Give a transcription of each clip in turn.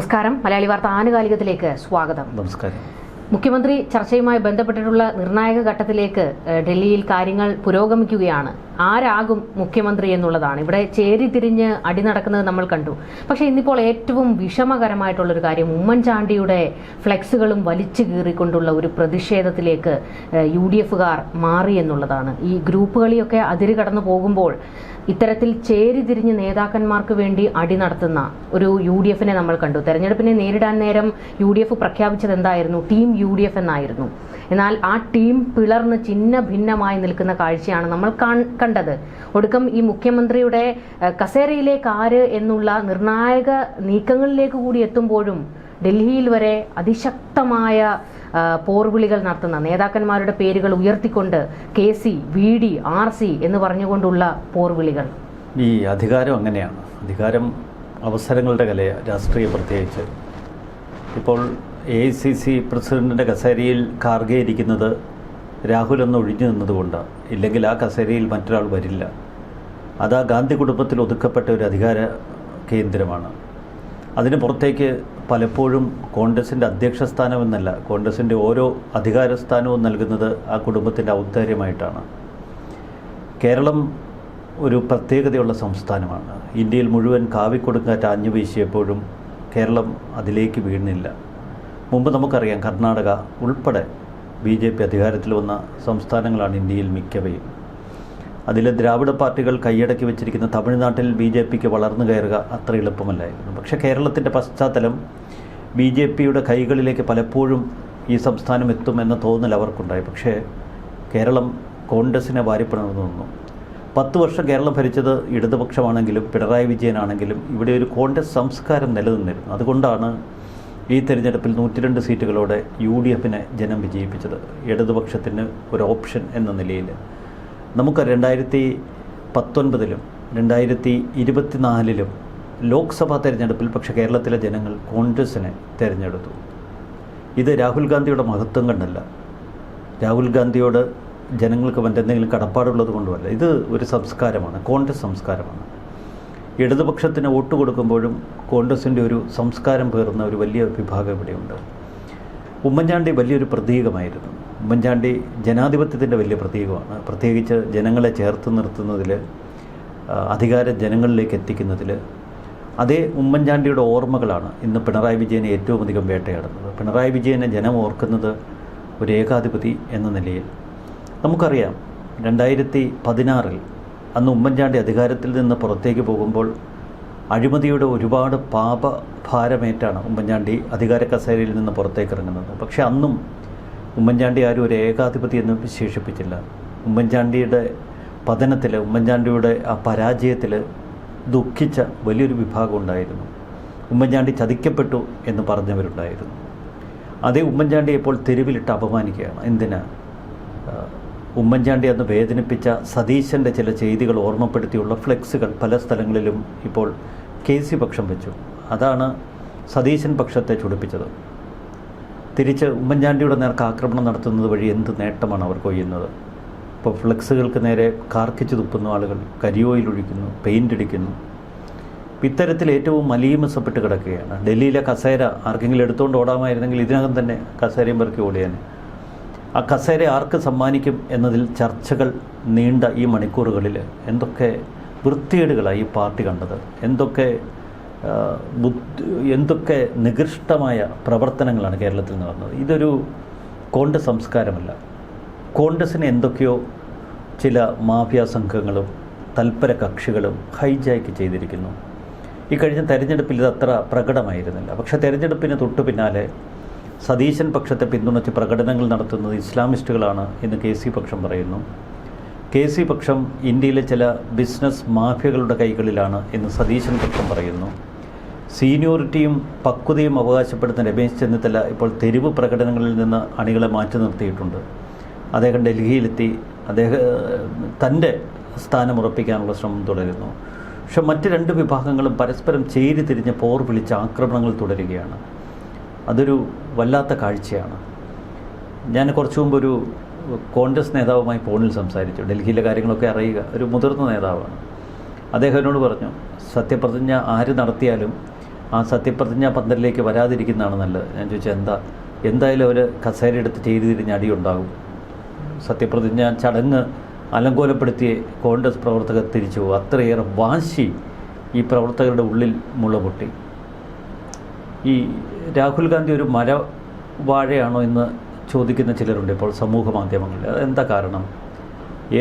നമസ്കാരം. മലയാളി വാർത്ത ആനുകാലികത്തിലേക്ക് സ്വാഗതം. നമസ്കാരം. മുഖ്യമന്ത്രി ചർച്ചയുമായി ബന്ധപ്പെട്ടിട്ടുള്ള നിർണായക ഘട്ടത്തിലേക്ക് ഡൽഹിയിൽ കാര്യങ്ങൾ പുരോഗമിക്കുകയാണ്. ആരാകും മുഖ്യമന്ത്രി എന്നുള്ളതാണ്. ഇവിടെ ചേരിതിരിഞ്ഞ് അടി നടക്കുന്നത് നമ്മൾ കണ്ടു. പക്ഷേ ഇന്നിപ്പോൾ ഏറ്റവും വിഷമകരമായിട്ടുള്ളൊരു കാര്യം, ഉമ്മൻചാണ്ടിയുടെ ഫ്ലെക്സുകളും വലിച്ചു കീറിക്കൊണ്ടുള്ള ഒരു പ്രതിഷേധത്തിലേക്ക് UDFകാർ മാറി എന്നുള്ളതാണ്. ഈ ഗ്രൂപ്പ് കളിയൊക്കെ അതിര് കടന്നു പോകുമ്പോൾ ഇത്തരത്തിൽ ചേരിതിരിഞ്ഞ് നേതാക്കന്മാർക്ക് വേണ്ടി അടി നടത്തുന്ന ഒരു UDFനെ നമ്മൾ കണ്ടു. തെരഞ്ഞെടുപ്പിനെ നേരിടാൻ നേരം UDF പ്രഖ്യാപിച്ചത് എന്തായിരുന്നു? ടീം UDF എന്നായിരുന്നു. എന്നാൽ ആ ടീം പിളർന്ന് ചിഹ്ന ഭിന്നമായി നിൽക്കുന്ന കാഴ്ചയാണ് നമ്മൾ കണ്ടത്. ഒടുക്കം ഈ മുഖ്യമന്ത്രിയുടെ കസേരയിലേക്ക് ആര് എന്നുള്ള നിർണായക നീക്കങ്ങളിലേക്ക് കൂടി എത്തുമ്പോഴും ഡൽഹിയിൽ വരെ അതിശക്തമായ പോർവിളികൾ നടത്തുന്ന നേതാക്കന്മാരുടെ പേരുകൾ ഉയർത്തിക്കൊണ്ട് KC, VD, RC എന്ന് പറഞ്ഞുകൊണ്ടുള്ള പോർവിളികൾ. ഈ അധികാരം അങ്ങനെയാണ്. അധികാരം അവസരങ്ങളുടെ കലയാണ്, രാഷ്ട്രീയം പ്രത്യേകിച്ച്. ഇപ്പോൾ AICC പ്രസിഡന്റിൻ്റെ കസേരയിൽ ഖാർഗെ ഇരിക്കുന്നത് രാഹുൽ ഒന്ന് ഒഴിഞ്ഞു നിന്നതുകൊണ്ടാണ്. ഇല്ലെങ്കിൽ ആ കസേരയിൽ മറ്റൊരാൾ വരില്ല. അത് ആ ഗാന്ധി കുടുംബത്തിൽ ഒതുക്കപ്പെട്ട ഒരു അധികാര കേന്ദ്രമാണ്. അതിന് പുറത്തേക്ക് പലപ്പോഴും കോൺഗ്രസിൻ്റെ അധ്യക്ഷ സ്ഥാനമെന്നല്ല, കോൺഗ്രസിൻ്റെ ഓരോ അധികാര സ്ഥാനവും നൽകുന്നത് ആ കുടുംബത്തിൻ്റെ ഔദാര്യമായിട്ടാണ്. കേരളം ഒരു പ്രത്യേകതയുള്ള സംസ്ഥാനമാണ്. ഇന്ത്യയിൽ മുഴുവൻ കാവിക്കൊടുങ്കാറ്റ് ആഞ്ഞു വീശിയപ്പോഴും കേരളം അതിലേക്ക് വീണില്ല. മുമ്പ് നമുക്കറിയാം, കർണാടക ഉൾപ്പെടെ BJP അധികാരത്തിൽ വന്ന സംസ്ഥാനങ്ങളാണ് ഇന്ത്യയിൽ മിക്കവയും. അതിൽ ദ്രാവിഡ പാർട്ടികൾ കൈയടക്കി വെച്ചിരിക്കുന്ന തമിഴ്നാട്ടിൽ BJPക്ക് വളർന്നു കയറുക അത്ര എളുപ്പമല്ലായിരുന്നു. പക്ഷേ കേരളത്തിൻ്റെ പശ്ചാത്തലം BJPയുടെ കൈകളിലേക്ക് പലപ്പോഴും ഈ സംസ്ഥാനം എത്തുമെന്ന തോന്നൽ അവർക്കുണ്ടായി. പക്ഷേ കേരളം കോൺഗ്രസിനെ വാരിപ്പിണർന്നു നിന്നു. 10 വർഷം കേരളം ഭരിച്ചത് ഇടതുപക്ഷമാണെങ്കിലും പിണറായി വിജയനാണെങ്കിലും ഇവിടെ ഒരു കോൺഗ്രസ് സംസ്കാരം നിലനിന്നിരുന്നു. അതുകൊണ്ടാണ് ഈ തെരഞ്ഞെടുപ്പിൽ 102 സീറ്റുകളോടെ UDFനെ ജനം വിജയിപ്പിച്ചത്, ഇടതുപക്ഷത്തിന് ഒരു ഓപ്ഷൻ എന്ന നിലയിൽ. നമുക്ക് 2019-ലും 2024-ലും ലോക്സഭാ തെരഞ്ഞെടുപ്പിൽ പക്ഷേ കേരളത്തിലെ ജനങ്ങൾ കോൺഗ്രസിനെ തിരഞ്ഞെടുത്തു. ഇത് രാഹുൽ ഗാന്ധിയുടെ മഹത്വം കണ്ടല്ല, രാഹുൽ ഗാന്ധിയോട് ജനങ്ങൾക്ക് മറ്റെന്തെങ്കിലും കടപ്പാടുള്ളത് കൊണ്ടുമല്ല. ഇത് ഒരു സംസ്കാരമാണ്, കോൺഗ്രസ് സംസ്കാരമാണ്. ഇടതുപക്ഷത്തിന് വോട്ട് കൊടുക്കുമ്പോഴും കോൺഗ്രസിൻ്റെ ഒരു സംസ്കാരം പേറുന്ന ഒരു വലിയ വിഭാഗം ഇവിടെയുണ്ട്. ഉമ്മൻചാണ്ടി വലിയൊരു പ്രതീകമായിരുന്നു. ഉമ്മൻചാണ്ടി ജനാധിപത്യത്തിൻ്റെ വലിയ പ്രതീകമാണ്. പ്രത്യേകിച്ച് ജനങ്ങളെ ചേർത്ത് നിർത്തുന്നതിൽ, അധികാരം ജനങ്ങളിലേക്ക് എത്തിക്കുന്നതിൽ. അതേ ഉമ്മൻചാണ്ടിയുടെ ഓർമ്മകളാണ് ഇന്ന് പിണറായി വിജയനെ ഏറ്റവും അധികം വേട്ടയാടുന്നത്. പിണറായി വിജയനെ ജനം ഓർക്കുന്നത് ഒരു ഏകാധിപതി എന്ന നിലയിൽ. നമുക്കറിയാം, 2016-ൽ അന്ന് ഉമ്മൻചാണ്ടി അധികാരത്തിൽ നിന്ന് പുറത്തേക്ക് പോകുമ്പോൾ അഴിമതിയുടെ ഒരുപാട് പാപഭാരമേറ്റാണ് ഉമ്മൻചാണ്ടി അധികാര കസേരയിൽ നിന്ന് പുറത്തേക്ക് ഇറങ്ങുന്നത്. പക്ഷേ അന്നും ഉമ്മൻചാണ്ടി ആരും ഒരു ഏകാധിപതി എന്ന് വിശേഷിപ്പിച്ചില്ല. ഉമ്മൻചാണ്ടിയുടെ പതനത്തിൽ, ഉമ്മൻചാണ്ടിയുടെ ആ പരാജയത്തിൽ ദുഃഖിച്ച വലിയൊരു വിഭാഗം ഉണ്ടായിരുന്നു. ഉമ്മൻചാണ്ടി ചതിക്കപ്പെട്ടു എന്ന് പറഞ്ഞവരുണ്ടായിരുന്നു. അതേ ഉമ്മൻചാണ്ടി ഇപ്പോൾ തെരുവിലിട്ട് അപമാനിക്കുകയാണ്. എന്തിനാ? ഉമ്മൻചാണ്ടി അന്ന് വേദനിപ്പിച്ച സതീശൻ്റെ ചില ചെയ്തികൾ ഓർമ്മപ്പെടുത്തിയുള്ള ഫ്ലെക്സുകൾ പല സ്ഥലങ്ങളിലും ഇപ്പോൾ KC പക്ഷം വെച്ചു. അതാണ് സതീശൻ പക്ഷത്തെ ചുടിപ്പിച്ചത്. തിരിച്ച് ഉമ്മൻചാണ്ടിയുടെ നേർക്ക് ആക്രമണം നടത്തുന്നത് വഴി എന്ത് നേട്ടമാണ് അവർ കൊയ്യുന്നത്? ഇപ്പോൾ ഫ്ലെക്സുകൾക്ക് നേരെ കാർക്കിച്ച് തുപ്പുന്ന ആളുകൾ, കരിയോയിലൊഴിക്കുന്നു, പെയിൻ്റ് അടിക്കുന്നു. ഇത്തരത്തിൽ ഏറ്റവും മലീമസപ്പെട്ട് കിടക്കുകയാണ്. ഡൽഹിയിലെ കസേര ആർക്കെങ്കിലും എടുത്തുകൊണ്ട് ഓടാമായിരുന്നെങ്കിൽ ഇതിനകം തന്നെ കസേരയും പെറുക്കി ഓടിയാൻ. ആ കസേര ആർക്ക് സമ്മാനിക്കും എന്നതിൽ ചർച്ചകൾ നീണ്ട ഈ മണിക്കൂറുകളിൽ എന്തൊക്കെ വൃത്തികേടുകളാണ് ഈ പാർട്ടി കണ്ടത്, എന്തൊക്കെ നികൃഷ്ടമായ പ്രവർത്തനങ്ങളാണ് കേരളത്തിൽ നടന്നത്. ഇതൊരു കോൺഗ്രസ് സംസ്കാരമല്ല. കോൺഗ്രസിനെ എന്തൊക്കെയോ ചില മാഫിയ സംഘങ്ങളും തൽപര കക്ഷികളും ഹൈജാക്ക് ചെയ്തിരിക്കുന്നു. ഈ കഴിഞ്ഞ തെരഞ്ഞെടുപ്പിൽ ഇത് അത്ര പ്രകടമായിരുന്നില്ല. പക്ഷേ തെരഞ്ഞെടുപ്പിന് തൊട്ടു പിന്നാലെ സതീശൻ പക്ഷത്തെ പിന്തുണച്ച് പ്രകടനങ്ങൾ നടത്തുന്നത് ഇസ്ലാമിസ്റ്റുകളാണ് എന്ന് KC പക്ഷം പറയുന്നു. KC പക്ഷം ഇന്ത്യയിലെ ചില ബിസിനസ് മാഫിയകളുടെ കൈകളിലാണ് എന്ന് സതീശൻ പക്ഷം പറയുന്നു. സീനിയോറിറ്റിയും പക്വതയും അവകാശപ്പെടുന്ന രമേശ് ചെന്നിത്തല ഇപ്പോൾ തെരുവ് പ്രകടനങ്ങളിൽ നിന്ന് അണികളെ മാറ്റി നിർത്തിയിട്ടുണ്ട്. അദ്ദേഹം ഡൽഹിയിലെത്തി തൻ്റെ സ്ഥാനം ഉറപ്പിക്കാനുള്ള ശ്രമം തുടരുന്നു. പക്ഷെ മറ്റ് 2 വിഭാഗങ്ങളും പരസ്പരം ചേരി തിരിഞ്ഞ് പോർ വിളിച്ച് ആക്രമണങ്ങൾ തുടരുകയാണ്. അതൊരു വല്ലാത്ത കാഴ്ചയാണ്. ഞാൻ കുറച്ചു മുമ്പ് ഒരു കോൺഗ്രസ് നേതാവുമായി ഫോണിൽ സംസാരിച്ചു. ഡൽഹിയിലെ കാര്യങ്ങളൊക്കെ അറിയുക, ഒരു മുതിർന്ന നേതാവാണ്. അദ്ദേഹം എന്നോട് പറഞ്ഞു, സത്യപ്രതിജ്ഞ ആര് നടത്തിയാലും ആ സത്യപ്രതിജ്ഞാ പന്തലിലേക്ക് വരാതിരിക്കുന്നതാണ് നല്ലത്. ഞാൻ ചോദിച്ചാൽ എന്തായാലും അവർ കസേര എടുത്ത് ചെയ്തു തിരിഞ്ഞ് അടിയുണ്ടാകും. സത്യപ്രതിജ്ഞാ ചടങ്ങ് അലങ്കോലപ്പെടുത്തിയ കോൺഗ്രസ് പ്രവർത്തകർ തിരിച്ചു പോകും. അത്രയേറെ വാശി ഈ പ്രവർത്തകരുടെ ഉള്ളിൽ മുളപൊട്ടി. ഈ രാഹുൽ ഗാന്ധി ഒരു മരവാഴയാണോ എന്ന് ചോദിക്കുന്ന ചിലരുണ്ട് ഇപ്പോൾ സമൂഹ മാധ്യമങ്ങളിൽ. അതെന്താ കാരണം?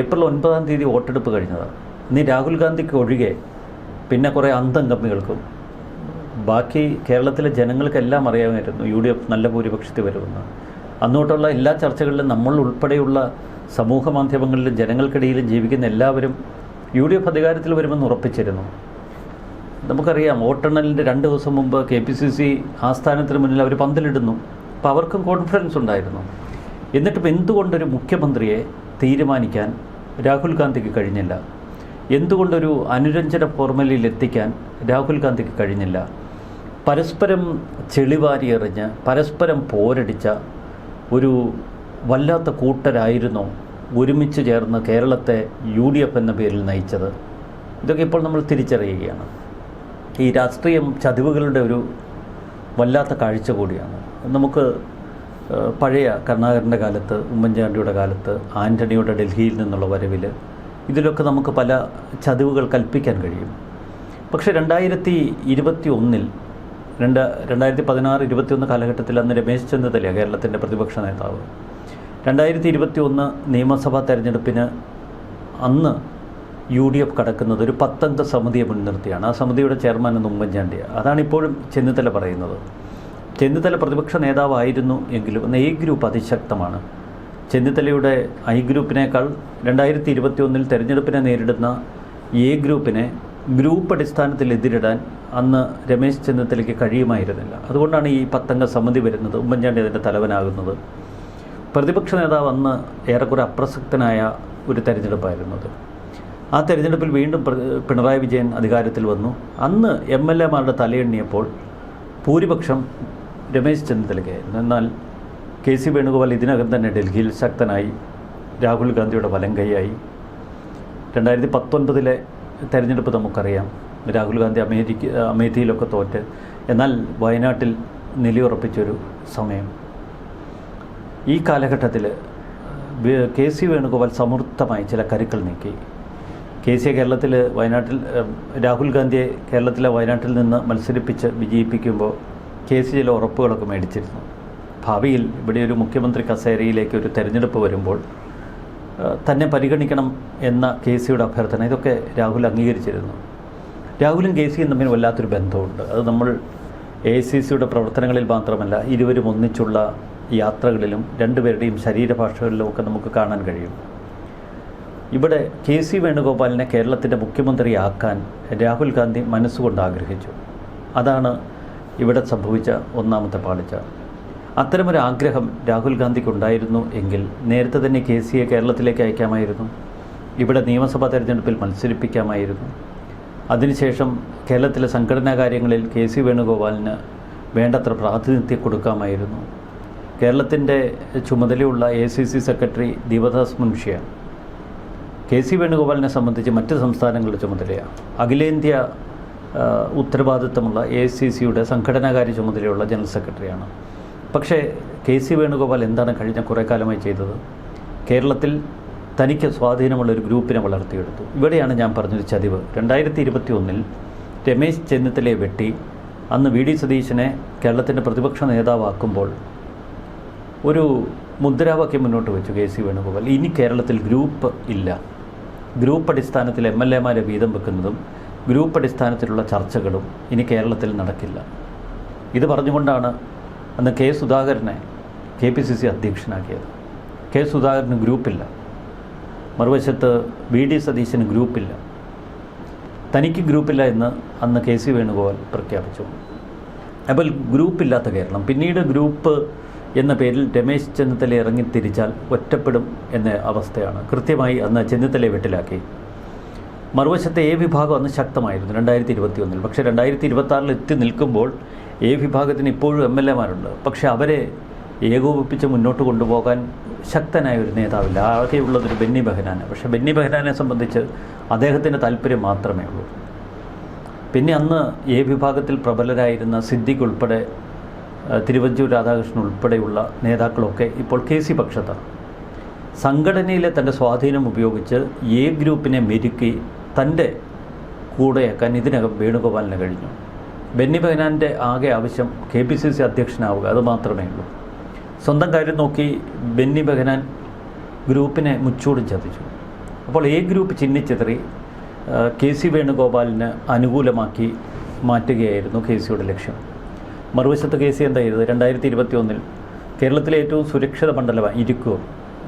ഏപ്രിൽ 9-ാം തീയതി വോട്ടെടുപ്പ് കഴിഞ്ഞതാണ്. ഇനി രാഹുൽ ഗാന്ധിക്ക് ഒഴികെ പിന്നെ കുറേ അന്തംഗമ്മികൾക്കും ബാക്കി കേരളത്തിലെ ജനങ്ങൾക്കെല്ലാം അറിയാമായിരുന്നു UDF നല്ല ഭൂരിപക്ഷത്തിൽ വരുമെന്ന്. അന്നോട്ടുള്ള എല്ലാ ചർച്ചകളിലും നമ്മൾ ഉൾപ്പെടെയുള്ള സമൂഹ മാധ്യമങ്ങളിലും ജനങ്ങൾക്കിടയിലും ജീവിക്കുന്ന എല്ലാവരും UDF അധികാരത്തിൽ വരുമെന്ന് ഉറപ്പിച്ചിരുന്നു. നമുക്കറിയാം, വോട്ടെണ്ണലിൻ്റെ 2 ദിവസം മുമ്പ് KPCC ആസ്ഥാനത്തിന് മുന്നിൽ അവർ പന്തലിടുന്നു. അപ്പോൾ അവർക്കും കോൺഫിഡൻസ് ഉണ്ടായിരുന്നു. എന്നിട്ടും എന്തുകൊണ്ടൊരു മുഖ്യമന്ത്രിയെ തീരുമാനിക്കാൻ രാഹുൽ ഗാന്ധിക്ക് കഴിഞ്ഞില്ല? എന്തുകൊണ്ടൊരു അനുരഞ്ജന ഫോർമുലയിൽ എത്തിക്കാൻ രാഹുൽ ഗാന്ധിക്ക് കഴിഞ്ഞില്ല? പരസ്പരം ചെളിവാരിയെറിഞ്ഞ് പരസ്പരം പോരടിച്ച ഒരു വല്ലാത്ത കൂട്ടരായിരുന്നോ ഒരുമിച്ച് ചേർന്ന് കേരളത്തെ UDF എന്ന പേരിൽ നയിച്ചത്? ഇതൊക്കെ ഇപ്പോൾ നമ്മൾ തിരിച്ചറിയുകയാണ്. ഈ രാഷ്ട്രീയം ചതിവുകളുടെ ഒരു വല്ലാത്ത കാഴ്ച കൂടിയാണ്. നമുക്ക് പഴയ കരുണാകരൻ്റെ കാലത്ത്, ഉമ്മൻചാണ്ടിയുടെ കാലത്ത്, ആൻ്റണിയുടെ ഡൽഹിയിൽ നിന്നുള്ള വരവിൽ ഇതിലൊക്കെ നമുക്ക് പല ചതിവുകൾ കൽപ്പിക്കാൻ കഴിയും. പക്ഷേ 2021-ൽ 2016-21 കാലഘട്ടത്തിൽ അന്ന് രമേശ് ചെന്നിത്തല കേരളത്തിൻ്റെ പ്രതിപക്ഷ നേതാവ്. 2021 നിയമസഭാ തെരഞ്ഞെടുപ്പിന് അന്ന് UDF കടക്കുന്നത് ഒരു 10 അംഗ സമിതിയെ മുൻനിർത്തിയാണ്. ആ സമിതിയുടെ ചെയർമാൻ എന്ന് ഉമ്മൻചാണ്ടിയാണ്. അതാണ് ഇപ്പോഴും ചെന്നിത്തല പറയുന്നത്. ചെന്നിത്തല പ്രതിപക്ഷ നേതാവായിരുന്നു എങ്കിലും അന്ന് A ഗ്രൂപ്പ് അതിശക്തമാണ്. ചെന്നിത്തലയുടെ I ഗ്രൂപ്പിനേക്കാൾ 2021-ൽ തെരഞ്ഞെടുപ്പിനെ നേരിടുന്ന A ഗ്രൂപ്പിനെ ഗ്രൂപ്പ് അടിസ്ഥാനത്തിൽ എതിരിടാൻ അന്ന് രമേശ് ചെന്നിത്തലയ്ക്ക് കഴിയുമായിരുന്നില്ല. അതുകൊണ്ടാണ് ഈ 10 അംഗ സമിതി വരുന്നത്. ഉമ്മൻചാണ്ടി അതിൻ്റെ തലവനാകുന്നത്. പ്രതിപക്ഷ നേതാവ് അന്ന് ഏറെക്കുറെ അപ്രസക്തനായ ഒരു തെരഞ്ഞെടുപ്പായിരുന്നത്. ആ തെരഞ്ഞെടുപ്പിൽ വീണ്ടും പിണറായി വിജയൻ അധികാരത്തിൽ വന്നു. അന്ന് MLA-മാരുടെ തലയെണ്ണിയപ്പോൾ ഭൂരിപക്ഷം രമേശ് ചെന്നിത്തലയ്ക്കായിരുന്നു. എന്നാൽ KC വേണുഗോപാൽ ഇതിനകം തന്നെ ഡൽഹിയിൽ ശക്തനായി, രാഹുൽ ഗാന്ധിയുടെ വലം കൈയായി. 2019-ലെ തെരഞ്ഞെടുപ്പ് നമുക്കറിയാം. രാഹുൽ ഗാന്ധി അമേഠിയിലൊക്കെ തോറ്റ്, എന്നാൽ വയനാട്ടിൽ നിലയുറപ്പിച്ചൊരു സമയം. ഈ കാലഘട്ടത്തിൽ KC വേണുഗോപാൽ സമൃദ്ധമായി ചില കരുക്കൾ നീക്കി. രാഹുൽ ഗാന്ധിയെ കേരളത്തിലെ വയനാട്ടിൽ നിന്ന് മത്സരിപ്പിച്ച് വിജയിപ്പിക്കുമ്പോൾ KC ചില ഉറപ്പുകളൊക്കെ മേടിച്ചിരുന്നു. ഭാവിയിൽ ഇവിടെ ഒരു മുഖ്യമന്ത്രി കസേരയിലേക്ക് ഒരു തെരഞ്ഞെടുപ്പ് വരുമ്പോൾ തന്നെ പരിഗണിക്കണം എന്ന KCയുടെ അഭ്യർത്ഥന, ഇതൊക്കെ രാഹുൽ അംഗീകരിച്ചിരുന്നു. രാഹുലും KCയും തമ്മിൽ വല്ലാത്തൊരു ബന്ധമുണ്ട്. അത് നമ്മൾ AICCയുടെ പ്രവർത്തനങ്ങളിൽ മാത്രമല്ല, ഇരുവരും ഒന്നിച്ചുള്ള യാത്രകളിലും രണ്ടുപേരുടെയും ശരീരഭാഷകളിലും ഒക്കെ നമുക്ക് കാണാൻ കഴിയും. ഇവിടെ KC വേണുഗോപാലിനെ കേരളത്തിൻ്റെ മുഖ്യമന്ത്രിയാക്കാൻ രാഹുൽ ഗാന്ധി മനസ്സുകൊണ്ട് ആഗ്രഹിച്ചു. അതാണ് ഇവിടെ സംഭവിച്ച ഒന്നാമത്തെ പാളിച്ച. അത്തരമൊരു ആഗ്രഹം രാഹുൽ ഗാന്ധിക്കുണ്ടായിരുന്നു എങ്കിൽ നേരത്തെ തന്നെ KCയെ കേരളത്തിലേക്ക് അയക്കാമായിരുന്നു. ഇവിടെ നിയമസഭാ തെരഞ്ഞെടുപ്പിൽ മത്സരിപ്പിക്കാമായിരുന്നു. അതിനുശേഷം കേരളത്തിലെ സംഘടനാ കാര്യങ്ങളിൽ KC വേണുഗോപാലിന് വേണ്ടത്ര പ്രാതിനിധ്യം കൊടുക്കാമായിരുന്നു. കേരളത്തിൻ്റെ ചുമതലയുള്ള AICC സെക്രട്ടറി ദീപദാസ് മുൻഷിയാണ്. KC വേണുഗോപാലിനെ സംബന്ധിച്ച് മറ്റ് സംസ്ഥാനങ്ങളുടെ ചുമതലയാണ്. അഖിലേന്ത്യാ ഉത്തരവാദിത്തമുള്ള AICCയുടെ സംഘടനാകാര്യ ചുമതലയുള്ള ജനറൽ സെക്രട്ടറിയാണ്. പക്ഷേ KC വേണുഗോപാൽ എന്താണ് കഴിഞ്ഞ കുറേ കാലമായി ചെയ്തത്? കേരളത്തിൽ തനിക്ക് സ്വാധീനമുള്ളൊരു ഗ്രൂപ്പിനെ വളർത്തിയെടുത്തു. ഇവിടെയാണ് ഞാൻ പറഞ്ഞൊരു ചതിവ്. 2021-ൽ രമേശ് ചെന്നിത്തലയെ വെട്ടി അന്ന് VD സതീശനെ കേരളത്തിൻ്റെ പ്രതിപക്ഷ നേതാവാക്കുമ്പോൾ ഒരു മുദ്രാവാക്യം മുന്നോട്ട് വെച്ചു KC വേണുഗോപാൽ. ഇനി കേരളത്തിൽ ഗ്രൂപ്പ് ഇല്ല. ഗ്രൂപ്പ് അടിസ്ഥാനത്തിൽ MLA-മാരെ വീതം വെക്കുന്നതും ഗ്രൂപ്പ് അടിസ്ഥാനത്തിലുള്ള ചർച്ചകളും ഇനി കേരളത്തിൽ നടക്കില്ല. ഇത് പറഞ്ഞുകൊണ്ടാണ് അന്ന് K. സുധാകരനെ KPCC അധ്യക്ഷനാക്കിയത്. K. സുധാകരന് ഗ്രൂപ്പില്ല. മറുവശത്ത് VD സതീശന് ഗ്രൂപ്പില്ല. തനിക്ക് ഗ്രൂപ്പില്ല എന്ന് അന്ന് KC വേണുഗോപാൽ പ്രഖ്യാപിച്ചു. അപ്പോൾ ഗ്രൂപ്പില്ലാത്ത കേരളം, പിന്നീട് ഗ്രൂപ്പ് എന്ന പേരിൽ രമേശ് ചെന്നിത്തല ഇറങ്ങിത്തിരിച്ചാൽ ഒറ്റപ്പെടും എന്ന അവസ്ഥയാണ്. കൃത്യമായി അന്ന് ചെന്നിത്തലയെ വെട്ടിലാക്കി. മറുവശത്തെ A വിഭാഗം അന്ന് ശക്തമായിരുന്നു 2021-ൽ. പക്ഷേ 2026-ൽ എത്തി നിൽക്കുമ്പോൾ A വിഭാഗത്തിന് ഇപ്പോഴും MLA-മാരുണ്ട്. പക്ഷേ അവരെ ഏകോപിപ്പിച്ച് മുന്നോട്ട് കൊണ്ടുപോകാൻ ശക്തനായ ഒരു നേതാവില്ല. ആകെയുള്ളതൊരു ബെന്നി ബെഹനാന്. പക്ഷേ ബെന്നി ബെഹനാനെ സംബന്ധിച്ച് അദ്ദേഹത്തിൻ്റെ താല്പര്യം മാത്രമേ ഉള്ളൂ. പിന്നെ അന്ന് എ വിഭാഗത്തിൽ പ്രബലരായിരുന്ന സിദ്ദിഖ് ഉൾപ്പെടെ തിരുവഞ്ചൂർ രാധാകൃഷ്ണൻ ഉൾപ്പെടെയുള്ള നേതാക്കളൊക്കെ ഇപ്പോൾ കെ സി പക്ഷത്താണ്. സംഘടനയിലെ തൻ്റെ സ്വാധീനം ഉപയോഗിച്ച് എ ഗ്രൂപ്പിനെ മെരുക്കി തൻ്റെ കൂടെയാക്കാൻ ഇതിനകം വേണുഗോപാലിന് കഴിഞ്ഞു. ബെന്നി ബെഹനാൻ്റെ ആകെ ആവശ്യം KPCC അധ്യക്ഷനാവുക, അത് മാത്രമേ ഉള്ളൂ. സ്വന്തം കാര്യം നോക്കി ബെന്നി ബെഹനാൻ ഗ്രൂപ്പിനെ മുച്ചൂടും ചതിച്ചു. അപ്പോൾ എ ഗ്രൂപ്പ് ചിഹ്നിച്ചെതറി KC വേണുഗോപാലിന് അനുകൂലമാക്കി മാറ്റുകയായിരുന്നു KCയുടെ ലക്ഷ്യം. മറുവശത്ത് KC എന്തായിരുന്നു? 2021 കേരളത്തിലെ ഏറ്റവും സുരക്ഷിത മണ്ഡലമാണ്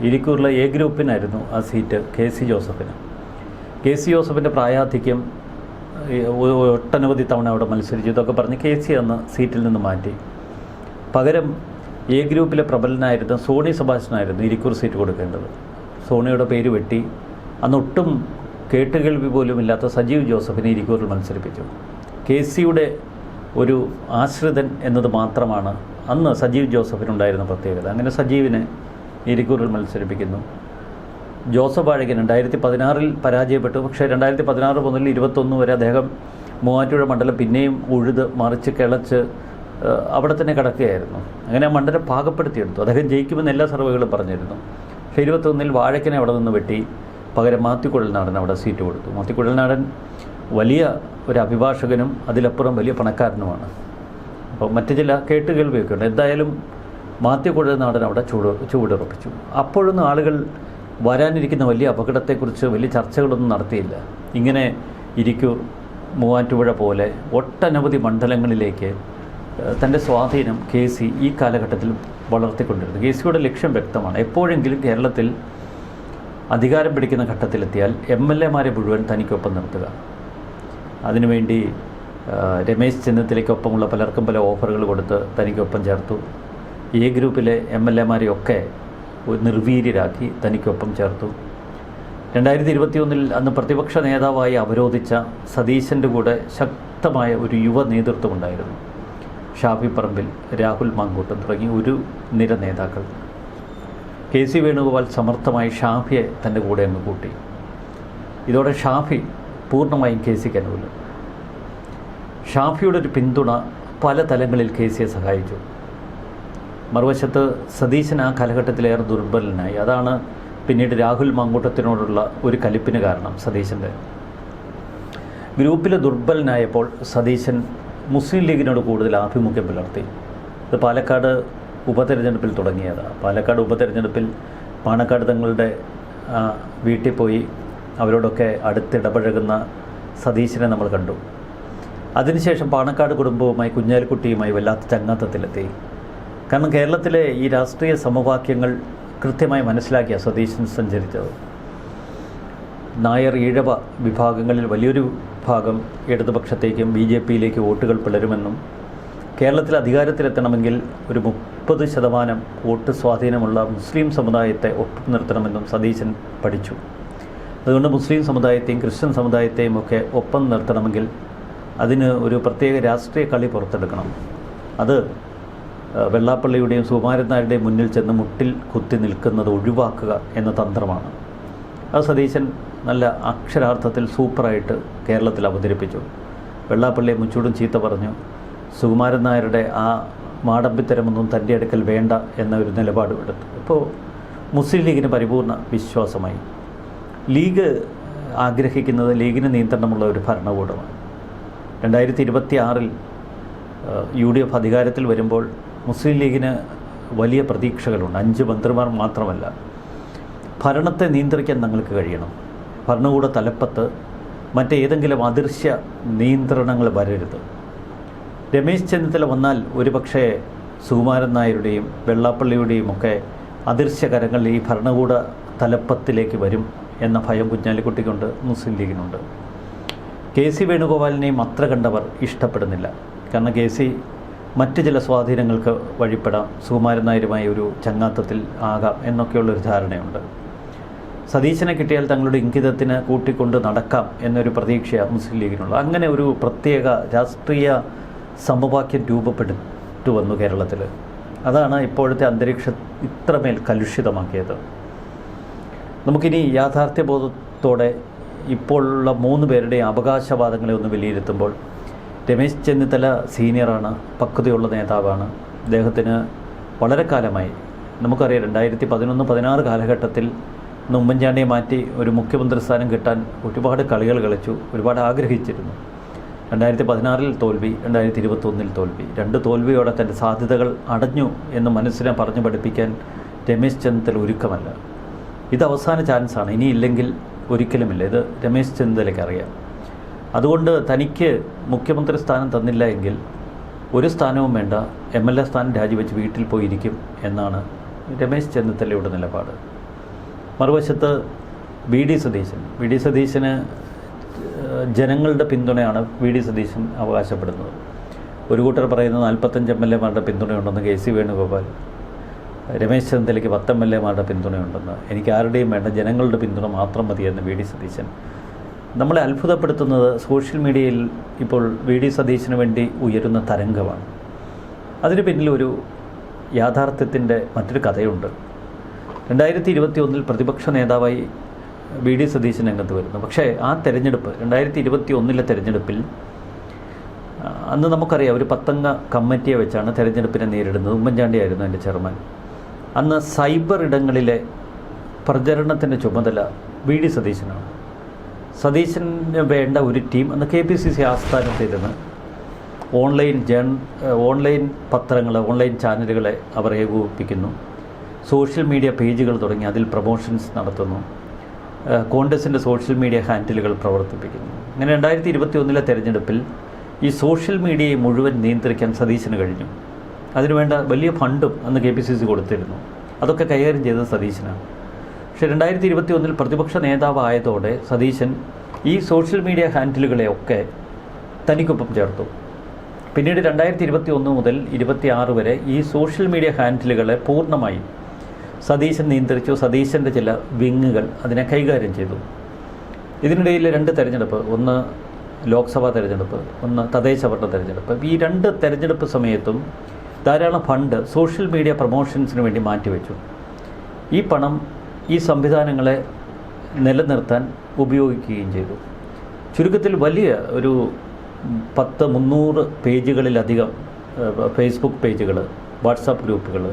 ഇരിക്കൂറിലെ എ ഗ്രൂപ്പിനായിരുന്നു ആ സീറ്റ് KC ജോസഫിന്. KC ജോസഫിൻ്റെ പ്രായാധിക്യം ഒട്ടനവധി തവണ അവിടെ മത്സരിച്ചു. ഇതൊക്കെ പറഞ്ഞ് KC അന്ന് സീറ്റിൽ നിന്ന് മാറ്റി. പകരം എ ഗ്രൂപ്പിലെ പ്രബലനായിരുന്ന സോണി സുഭാഷിനായിരുന്നു ഇരിക്കൂർ സീറ്റ് കൊടുക്കേണ്ടത്. സോണിയുടെ പേര് വെട്ടി അന്നൊട്ടും കേട്ടുകേൾവി പോലുമില്ലാത്ത സജീവ് ജോസഫിനെ ഇരിക്കൂറിൽ മത്സരിപ്പിച്ചു. KCയുടെ ഒരു ആശ്രിതൻ എന്നത് മാത്രമാണ് അന്ന് സജീവ് ജോസഫിനുണ്ടായിരുന്ന പ്രത്യേകത. അങ്ങനെ സജീവിനെ ഇരിക്കൂറിൽ മത്സരിപ്പിക്കുന്നു. ജോസഫ് വാഴകൻ 2016 പരാജയപ്പെട്ടു. പക്ഷേ 2016 മുതൽ 2021 വരെ അദ്ദേഹം മൂവാറ്റുപുഴ മണ്ഡലം പിന്നെയും ഉഴുത് മറിച്ച് കിളച്ച് അവിടെ തന്നെ കിടക്കുകയായിരുന്നു. അങ്ങനെ ആ മണ്ഡലം പാകപ്പെടുത്തിയെടുത്തു. അദ്ദേഹം ജയിക്കുമെന്ന് എല്ലാ സർവേകളും പറഞ്ഞിരുന്നു. പക്ഷേ 2021 വാഴക്കനെ അവിടെ നിന്ന് വെട്ടി പകരം മാത്യു കുഴൽനാടൻ അവിടെ സീറ്റ് കൊടുത്തു. മാത്യു കുഴൽനാടൻ വലിയ ഒരു അഭിഭാഷകനും അതിലപ്പുറം വലിയ പണക്കാരനുമാണ്. അപ്പോൾ മറ്റു ചില കേട്ടുകേൾവിയൊക്കെ ഉണ്ട്. എന്തായാലും മാത്യു കുഴൽനാടൻ അവിടെ ചുവടുറപ്പിച്ചു. അപ്പോഴൊന്നും ആളുകൾ വരാനിരിക്കുന്ന വലിയ അപകടത്തെക്കുറിച്ച് വലിയ ചർച്ചകളൊന്നും നടത്തിയില്ല. ഇങ്ങനെ ഇരിക്കൂർ, മൂവാറ്റുപുഴ പോലെ ഒട്ടനവധി മണ്ഡലങ്ങളിലേക്ക് തൻ്റെ സ്വാധീനം KC ഈ കാലഘട്ടത്തിൽ വളർത്തിക്കൊണ്ടിരുന്നു. KCയുടെ ലക്ഷ്യം വ്യക്തമാണ്. എപ്പോഴെങ്കിലും കേരളത്തിൽ അധികാരം പിടിക്കുന്ന ഘട്ടത്തിലെത്തിയാൽ MLA-മാരെ മുഴുവൻ തനിക്കൊപ്പം നിർത്തുക. അതിനുവേണ്ടി രമേശ് ചെന്നിത്തലയ്ക്കൊപ്പമുള്ള പലർക്കും പല ഓഫറുകൾ കൊടുത്ത് തനിക്കൊപ്പം ചേർത്തു. എ ഗ്രൂപ്പിലെ MLA-മാരെയൊക്കെ നിർവീര്യരാക്കി തനിക്കൊപ്പം ചേർത്തു. 2021 അന്ന് പ്രതിപക്ഷ നേതാവായി അവരോധിച്ച സതീശൻ്റെ കൂടെ ശക്തമായ ഒരു യുവ നേതൃത്വമുണ്ടായിരുന്നു. ഷാഫി പറമ്പിൽ, രാഹുൽ മാങ്കൂട്ടം തുടങ്ങി ഒരു നിര നേതാക്കൾ. KC വേണുഗോപാൽ സമർത്ഥമായി ഷാഫിയെ തൻ്റെ കൂടെ അങ്ങ് കൂട്ടി. ഇതോടെ ഷാഫി പൂർണ്ണമായും KCക്ക് അനുകൂലം. ഷാഫിയുടെ ഒരു പിന്തുണ പല തലങ്ങളിൽ KCയെ സഹായിച്ചു. മറുവശത്ത് സതീശൻ ആ കാലഘട്ടത്തിലേറെ ദുർബലനായി. അതാണ് പിന്നീട് രാഹുൽ മാങ്കൂട്ടത്തിനോടുള്ള ഒരു കലിപ്പിന് കാരണം. സതീശൻ്റെ ഗ്രൂപ്പിൽ ദുർബലനായപ്പോൾ സതീശൻ മുസ്ലിം ലീഗിനോട് കൂടുതൽ ആഭിമുഖ്യം പുലർത്തി. ഇത് പാലക്കാട് ഉപതെരഞ്ഞെടുപ്പിൽ തുടങ്ങിയതാണ്. പാലക്കാട് ഉപതെരഞ്ഞെടുപ്പിൽ പാണക്കാട് തങ്ങളുടെ വീട്ടിൽ പോയി അവരോടൊക്കെ അടുത്തിടപഴകുന്ന സതീശനെ നമ്മൾ കണ്ടു. അതിനുശേഷം പാണക്കാട് കുടുംബവുമായി കുഞ്ഞാലിക്കുട്ടിയുമായി വല്ലാത്ത ചങ്ങാത്തത്തിലെത്തി. കാരണം കേരളത്തിലെ ഈ രാഷ്ട്രീയ സമവാക്യങ്ങൾ കൃത്യമായി മനസ്സിലാക്കിയ സതീശൻ സഞ്ചരിച്ചത്. നായർ ഈഴവ വിഭാഗങ്ങളിൽ വലിയൊരു ഭാഗം ഇടതുപക്ഷത്തേക്കും BJP-യിലേക്ക് വോട്ടുകൾ പിളരുമെന്നും കേരളത്തിൽ അധികാരത്തിലെത്തണമെങ്കിൽ ഒരു 30% വോട്ട് സ്വാധീനമുള്ള മുസ്ലിം സമുദായത്തെ ഒപ്പം നിർത്തണമെന്നും സതീശൻ പഠിച്ചു. അതുകൊണ്ട് മുസ്ലിം സമുദായത്തെയും ക്രിസ്ത്യൻ സമുദായത്തെയും ഒക്കെ ഒപ്പം നിർത്തണമെങ്കിൽ അതിന് ഒരു പ്രത്യേക രാഷ്ട്രീയ കളി പുറത്തെടുക്കണം. അത് വെള്ളാപ്പള്ളിയുടെയും സുകുമാരൻ നായരുടെയും മുന്നിൽ ചെന്ന് മുട്ടിൽ കുത്തി നിൽക്കുന്നത് ഒഴിവാക്കുക എന്ന തന്ത്രമാണ്. അത് സതീശൻ നല്ല അക്ഷരാർത്ഥത്തിൽ സൂപ്പറായിട്ട് കേരളത്തിൽ അവതരിപ്പിച്ചു. വെള്ളാപ്പള്ളിയെ മുച്ചൂടും ചീത്ത പറഞ്ഞു. സുകുമാരൻ നായരുടെ ആ മാടമ്പിത്തരമൊന്നും തൻ്റെ അടുക്കൽ വേണ്ട എന്ന ഒരു നിലപാട് എടുത്തു. ഇപ്പോൾ മുസ്ലിം ലീഗിന് പരിപൂർണ്ണ വിശ്വാസമായി. ലീഗ് ആഗ്രഹിക്കുന്നത് ലീഗിന് നിയന്ത്രണമുള്ള ഒരു ഭരണകൂടമാണ്. 2026 UDF അധികാരത്തിൽ വരുമ്പോൾ മുസ്ലിം ലീഗിന് വലിയ പ്രതീക്ഷകളുണ്ട്. 5 മന്ത്രിമാർ മാത്രമല്ല, ഭരണത്തെ നിയന്ത്രിക്കാൻ തങ്ങൾക്ക് കഴിയണം. ഭരണകൂട തലപ്പത്ത് മറ്റേതെങ്കിലും അദൃശ്യ നിയന്ത്രണങ്ങൾ വരരുത്. രമേശ് ചെന്നിത്തല വന്നാൽ ഒരുപക്ഷേ സുകുമാരൻ നായരുടെയും വെള്ളാപ്പള്ളിയുടെയും ഒക്കെ അദൃശ്യ കരങ്ങൾ ഈ ഭരണകൂട തലപ്പത്തിലേക്ക് വരും എന്ന ഭയം കുഞ്ഞാലിക്കുട്ടിക്കുണ്ട്, മുസ്ലിം ലീഗിനുണ്ട്. KC വേണുഗോപാലിനെയും അത്ര കണ്ടവർ ഇഷ്ടപ്പെടുന്നില്ല. കാരണം KC മറ്റ് ചില സ്വാധീനങ്ങൾക്ക് വഴിപ്പെടാം, സുകുമാരൻ നായരുമായി ഒരു ചങ്ങാത്തത്തിൽ ആകാം എന്നൊക്കെയുള്ളൊരു ധാരണയുണ്ട്. സതീശനെ കിട്ടിയാൽ തങ്ങളുടെ ഇംഗിതത്തിന് കൂട്ടിക്കൊണ്ട് നടക്കാം എന്നൊരു പ്രതീക്ഷയാണ് മുസ്ലിം ലീഗിനുള്ള. അങ്ങനെ ഒരു പ്രത്യേക രാഷ്ട്രീയ സമവാക്യം രൂപപ്പെട്ടു വന്നു കേരളത്തിൽ. അതാണ് ഇപ്പോഴത്തെ അന്തരീക്ഷം ഇത്രമേൽ കലുഷിതമാക്കിയത്. നമുക്കിനി യാഥാർത്ഥ്യബോധത്തോടെ ഇപ്പോഴുള്ള 3 പേരുടെയും അവകാശവാദങ്ങളെ ഒന്ന് വിലയിരുത്തുമ്പോൾ രമേശ് ചെന്നിത്തല സീനിയറാണ്, പക്വതയുള്ള നേതാവാണ്. അദ്ദേഹത്തിന് വളരെ കാലമായി, നമുക്കറിയാം 2011-16 കാലഘട്ടത്തിൽ ഉമ്മൻചാണ്ടിയെ മാറ്റി ഒരു മുഖ്യമന്ത്രി സ്ഥാനം കിട്ടാൻ ഒരുപാട് കളികൾ കളിച്ചു, ഒരുപാട് ആഗ്രഹിച്ചിരുന്നു. 2016 തോൽവി, 2021 തോൽവി. 2 തോൽവിയോടെ തൻ്റെ സാധ്യതകൾ അടഞ്ഞു എന്ന് മനസ്സിനെ പറഞ്ഞു പഠിപ്പിക്കാൻ രമേശ് ചെന്നിത്തല ഒരുക്കമല്ല. ഇത് അവസാന ചാൻസാണ്, ഇനിയില്ലെങ്കിൽ ഒരിക്കലുമില്ല. ഇത് രമേശ് ചെന്നിത്തലയ്ക്ക് അറിയാം. അതുകൊണ്ട് തനിക്ക് മുഖ്യമന്ത്രി സ്ഥാനം തന്നില്ല എങ്കിൽ ഒരു സ്ഥാനവും വേണ്ട, MLA സ്ഥാനം രാജിവെച്ച് വീട്ടിൽ പോയിരിക്കും എന്നാണ് രമേശ് ചെന്നിത്തലയുടെ നിലപാട്. മറുവശത്ത് വി ഡി സതീശന് ജനങ്ങളുടെ പിന്തുണയാണ് സതീശൻ അവകാശപ്പെടുന്നത്. ഒരു കൂട്ടർ പറയുന്നത് 45 MLA-മാരുടെ പിന്തുണയുണ്ടെന്ന്, KC വേണുഗോപാൽ. രമേശ് ചെന്നിത്തലയ്ക്ക് 10 MLA-മാരുടെ പിന്തുണയുണ്ടെന്ന്. എനിക്ക് ആരുടെയും വേണ്ട, ജനങ്ങളുടെ പിന്തുണ മാത്രം മതിയെന്ന് വി ഡി സതീശൻ. നമ്മളെ അത്ഭുതപ്പെടുത്തുന്നത് സോഷ്യൽ മീഡിയയിൽ ഇപ്പോൾ വി ഡി സതീശന് വേണ്ടി ഉയരുന്ന തരംഗമാണ്. അതിന് പിന്നിലൊരു യാഥാർത്ഥ്യത്തിൻ്റെ മറ്റൊരു കഥയുണ്ട്. 2021 പ്രതിപക്ഷ നേതാവായി വി ഡി സതീശൻ രംഗത്ത് വരുന്നു. പക്ഷേ ആ തെരഞ്ഞെടുപ്പ് 2021 തെരഞ്ഞെടുപ്പിൽ അന്ന് നമുക്കറിയാം ഒരു 10 അംഗ കമ്മിറ്റിയെ വെച്ചാണ് തെരഞ്ഞെടുപ്പിനെ നേരിടുന്നത്. ഉമ്മൻചാണ്ടിയായിരുന്നു അതിൻ്റെ ചെയർമാൻ. അന്ന് സൈബർ ഇടങ്ങളിലെ പ്രചരണത്തിൻ്റെ ചുമതല വി ഡി സതീശനാണ്. സതീശന് വേണ്ട ഒരു ടീം അന്ന് KPCC ആസ്ഥാനത്തിരുന്ന് ഓൺലൈൻ പത്രങ്ങൾ, ഓൺലൈൻ ചാനലുകളെ അവർ ഏകോപിപ്പിക്കുന്നു. സോഷ്യൽ മീഡിയ പേജുകൾ തുടങ്ങി അതിൽ പ്രൊമോഷൻസ് നടത്തുന്നു. കോൺഗ്രസിൻ്റെ സോഷ്യൽ മീഡിയ ഹാൻഡിലുകൾ പ്രവർത്തിപ്പിക്കുന്നു. അങ്ങനെ 2021 തെരഞ്ഞെടുപ്പിൽ ഈ സോഷ്യൽ മീഡിയയെ മുഴുവൻ നിയന്ത്രിക്കാൻ സതീശന് കഴിഞ്ഞു. അതിനുവേണ്ട വലിയ ഫണ്ടും അന്ന് KPCC കൊടുത്തിരുന്നു. അതൊക്കെ കൈകാര്യം ചെയ്തത് സതീശനാണ്. പക്ഷേ 2021 പ്രതിപക്ഷ നേതാവായതോടെ സതീശൻ ഈ സോഷ്യൽ മീഡിയ ഹാൻഡിലുകളെയൊക്കെ തനിക്കൊപ്പം ചേർത്തു. പിന്നീട് 2021 മുതൽ 26 വരെ ഈ സോഷ്യൽ മീഡിയ ഹാൻഡിലുകളെ പൂർണ്ണമായും സതീശൻ നിയന്ത്രിച്ചു. സതീശൻ്റെ ചില വിങ്ങുകൾ അതിനെ കൈകാര്യം ചെയ്തു. ഇതിനിടയിൽ 2 തെരഞ്ഞെടുപ്പ്, ഒന്ന് ലോക്സഭാ തെരഞ്ഞെടുപ്പ്, ഒന്ന് തദ്ദേശഭരണ തെരഞ്ഞെടുപ്പ്. ഈ 2 തെരഞ്ഞെടുപ്പ് സമയത്തും ധാരാളം ഫണ്ട് സോഷ്യൽ മീഡിയ പ്രൊമോഷൻസിന് വേണ്ടി മാറ്റിവെച്ചു. ഈ പണം ഈ സംവിധാനങ്ങളെ നിലനിർത്താൻ ഉപയോഗിക്കുകയും ചെയ്തു. ചുരുക്കത്തിൽ വലിയ ഒരു 300 പേജുകളിലധികം ഫേസ്ബുക്ക് പേജുകൾ, വാട്സാപ്പ് ഗ്രൂപ്പുകൾ,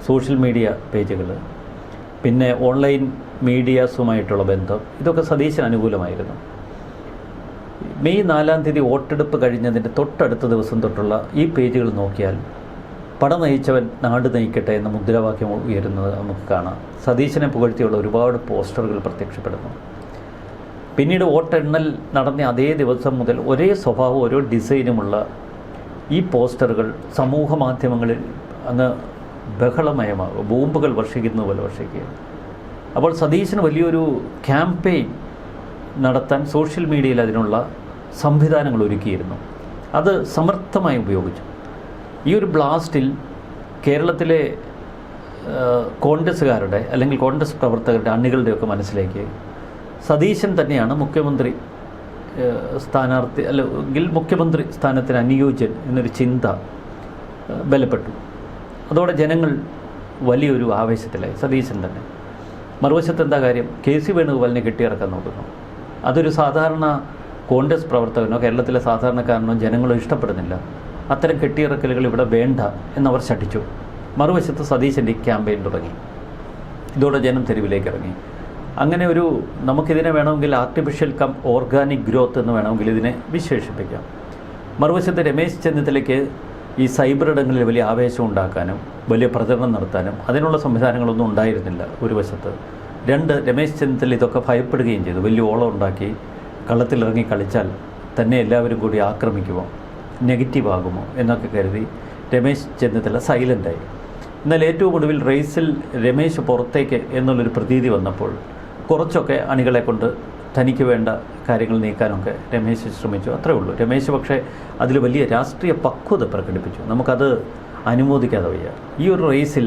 സോഷ്യൽ മീഡിയ പേജുകൾ, പിന്നെ ഓൺലൈൻ മീഡിയാസുമായിട്ടുള്ള ബന്ധം, ഇതൊക്കെ സതീശന് അനുകൂലമായിരുന്നു. മെയ് 4-ാം തീയതി വോട്ടെടുപ്പ് കഴിഞ്ഞതിൻ്റെ തൊട്ടടുത്ത ദിവസം തൊട്ടുള്ള ഈ പേജുകൾ നോക്കിയാൽ പട നയിച്ചവൻ നാട് നയിക്കട്ടെ എന്ന മുദ്രാവാക്യം ഉയരുന്നത് നമുക്ക് കാണാം. സതീശനെ പുകഴ്ത്തിയുള്ള ഒരുപാട് പോസ്റ്ററുകൾ പ്രത്യക്ഷപ്പെടുന്നു. പിന്നീട് വോട്ടെണ്ണൽ നടന്ന അതേ ദിവസം മുതൽ ഒരേ സ്വഭാവം, ഓരോ ഡിസൈനുമുള്ള ഈ പോസ്റ്ററുകൾ സമൂഹ മാധ്യമങ്ങളിൽ അങ്ങ് ബഹളമയമാകും, ബോംബുകൾ വർഷിക്കുന്ന പോലെ വർഷിക്കുക. അപ്പോൾ സതീശന് വലിയൊരു ക്യാമ്പയിൻ നടത്താൻ സോഷ്യൽ മീഡിയയിൽ അതിനുള്ള സംവിധാനങ്ങൾ ഒരുക്കിയിരുന്നു. അത് സമർത്ഥമായി ഉപയോഗിച്ചു. ഈ ഒരു ബ്ലാസ്റ്റിൽ കേരളത്തിലെ കോൺഗ്രസ്സുകാരുടെ അല്ലെങ്കിൽ കോൺഗ്രസ് പ്രവർത്തകരുടെ അണികളുടെയൊക്കെ മനസ്സിലേക്ക് സതീശൻ തന്നെയാണ് മുഖ്യമന്ത്രി സ്ഥാനാർത്ഥി, അല്ലെങ്കിൽ മുഖ്യമന്ത്രി സ്ഥാനത്തിന് അനുയോജ്യൻ എന്നൊരു ചിന്ത ബലപ്പെട്ടു. അതോടെ ജനങ്ങൾ വലിയൊരു ആവേശത്തിലായി, സതീശൻ തന്നെ. മറുവശത്ത് എന്താ കാര്യം, KC വേണുഗോപാലിനെ കെട്ടിയിറക്കാൻ നോക്കുന്നു. അതൊരു സാധാരണ കോൺഗ്രസ് പ്രവർത്തകനോ കേരളത്തിലെ സാധാരണക്കാരനോ ജനങ്ങളോ ഇഷ്ടപ്പെടുന്നില്ല. അത്തരം കെട്ടിയിറക്കലുകൾ ഇവിടെ വേണ്ട എന്നവർ ശഠിച്ചു. മറുവശത്ത് സതീശൻ്റെ ക്യാമ്പയിൻ തുടങ്ങി. ഇതോടെ ജനം തെരുവിലേക്ക് ഇറങ്ങി. അങ്ങനെ ഒരു, നമുക്കിതിനെ വേണമെങ്കിൽ ആർട്ടിഫിഷ്യൽ ഓർഗാനിക് ഗ്രോത്ത് എന്ന് വേണമെങ്കിൽ ഇതിനെ വിശേഷിപ്പിക്കാം. മറുവശത്ത് രമേശ് ചെന്നിത്തലയ്ക്ക് ഈ സൈബർ ഇടങ്ങളിൽ വലിയ ആവേശം ഉണ്ടാക്കാനും വലിയ പ്രചരണം നടത്താനും അതിനുള്ള സംവിധാനങ്ങളൊന്നും ഉണ്ടായിരുന്നില്ല ഒരു വശത്ത്. 2, രമേശ് ചെന്നിത്തല ഇതൊക്കെ ഭയപ്പെടുകയും ചെയ്തു. വലിയ ഓളം ഉണ്ടാക്കി കളത്തിലിറങ്ങി കളിച്ചാൽ തന്നെ എല്ലാവരും കൂടി ആക്രമിക്കുമോ, നെഗറ്റീവ് ആകുമോ എന്നൊക്കെ കരുതി രമേശ് ചെന്നിത്തല സൈലൻ്റായി. എന്നാൽ ഏറ്റവും ഒടുവിൽ റേസിൽ രമേശ് പുറത്തേക്ക് എന്നുള്ളൊരു പ്രതീതി വന്നപ്പോൾ കുറച്ചൊക്കെ അണികളെ കൊണ്ട് തനിക്ക് വേണ്ട കാര്യങ്ങൾ നീക്കാനൊക്കെ രമേശ് ശ്രമിച്ചു. അത്രേ ഉള്ളൂ. രമേശ് പക്ഷേ അതിൽ വലിയ രാഷ്ട്രീയ പക്വത പ്രകടിപ്പിച്ചു. നമുക്കത് അനുമോദിക്കാതെ വയ്യ. ഈ ഒരു റേസിൽ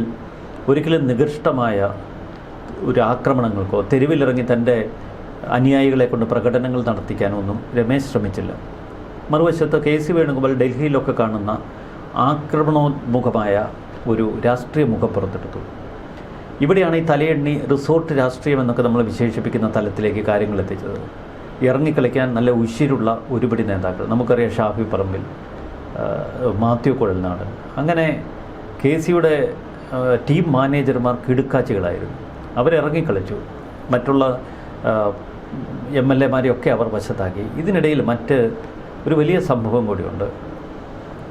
ഒരിക്കലും നികൃഷ്ടമായ ഒരു ആക്രമണങ്ങൾക്കോ തെരുവിലിറങ്ങി തൻ്റെ അനുയായികളെ കൊണ്ട് പ്രകടനങ്ങൾ നടത്തിക്കാനൊന്നും രമേശ് ശ്രമിച്ചില്ല. മറുവശത്ത് KC വേണുഗോപാൽ ഡൽഹിയിലൊക്കെ കാണുന്ന ആക്രമണോന്മുഖമായ ഒരു രാഷ്ട്രീയ മുഖം പുറത്തെടുത്തു. ഇവിടെയാണ് ഈ തലയെണ്ണി റിസോർട്ട് രാഷ്ട്രീയം എന്നൊക്കെ നമ്മൾ വിശേഷിപ്പിക്കുന്ന തലത്തിലേക്ക് കാര്യങ്ങൾ എത്തിച്ചത്. ഇറങ്ങിക്കളിക്കാൻ നല്ല ഉശിരുള്ള ഒരുപിടി നേതാക്കൾ. നമുക്കറിയാം ഷാഫി പറമ്പിൽ, മാത്യു കുഴൽനാടൻ, അങ്ങനെ കെ സിയുടെ ടീം മാനേജർമാർ കിടുക്കാച്ചികളായിരുന്നു. അവരിറങ്ങിക്കളിച്ചു. മറ്റുള്ള MLA മാരെയൊക്കെ അവർ വശത്താക്കി. ഇതിനിടയിൽ ഒരു വലിയ സംഭവം കൂടിയുണ്ട്.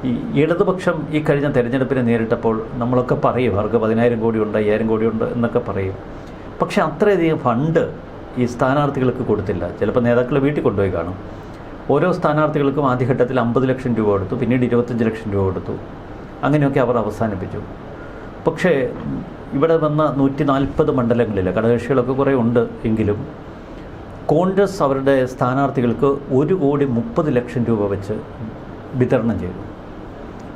ഈ ഇടതുപക്ഷം ഈ കഴിഞ്ഞ തെരഞ്ഞെടുപ്പിനെ നേരിട്ടപ്പോൾ നമ്മളൊക്കെ പറയും അവർക്ക് 10,000 കോടിയുണ്ട്, 5,000 കോടിയുണ്ട് എന്നൊക്കെ പറയും. പക്ഷേ അത്രയധികം ഫണ്ട് ഈ സ്ഥാനാർത്ഥികൾക്ക് കൊടുത്തില്ല. ചിലപ്പോൾ നേതാക്കൾ വീട്ടിൽ കൊണ്ടുപോയി കാണും. ഓരോ സ്ഥാനാർത്ഥികൾക്കും ആദ്യഘട്ടത്തിൽ 50 ലക്ഷം രൂപ കൊടുത്തു, പിന്നീട് 25 ലക്ഷം രൂപ കൊടുത്തു. അങ്ങനെയൊക്കെ അവർ അവസാനിപ്പിച്ചു. പക്ഷേ ഇവിടെ വന്ന 140 മണ്ഡലങ്ങളിൽ ഘടകകക്ഷികളൊക്കെ കുറേ ഉണ്ട് എങ്കിലും കോൺഗ്രസ് അവരുടെ സ്ഥാനാർത്ഥികൾക്ക് 1,30 ലക്ഷം രൂപ വെച്ച് വിതരണം ചെയ്തു.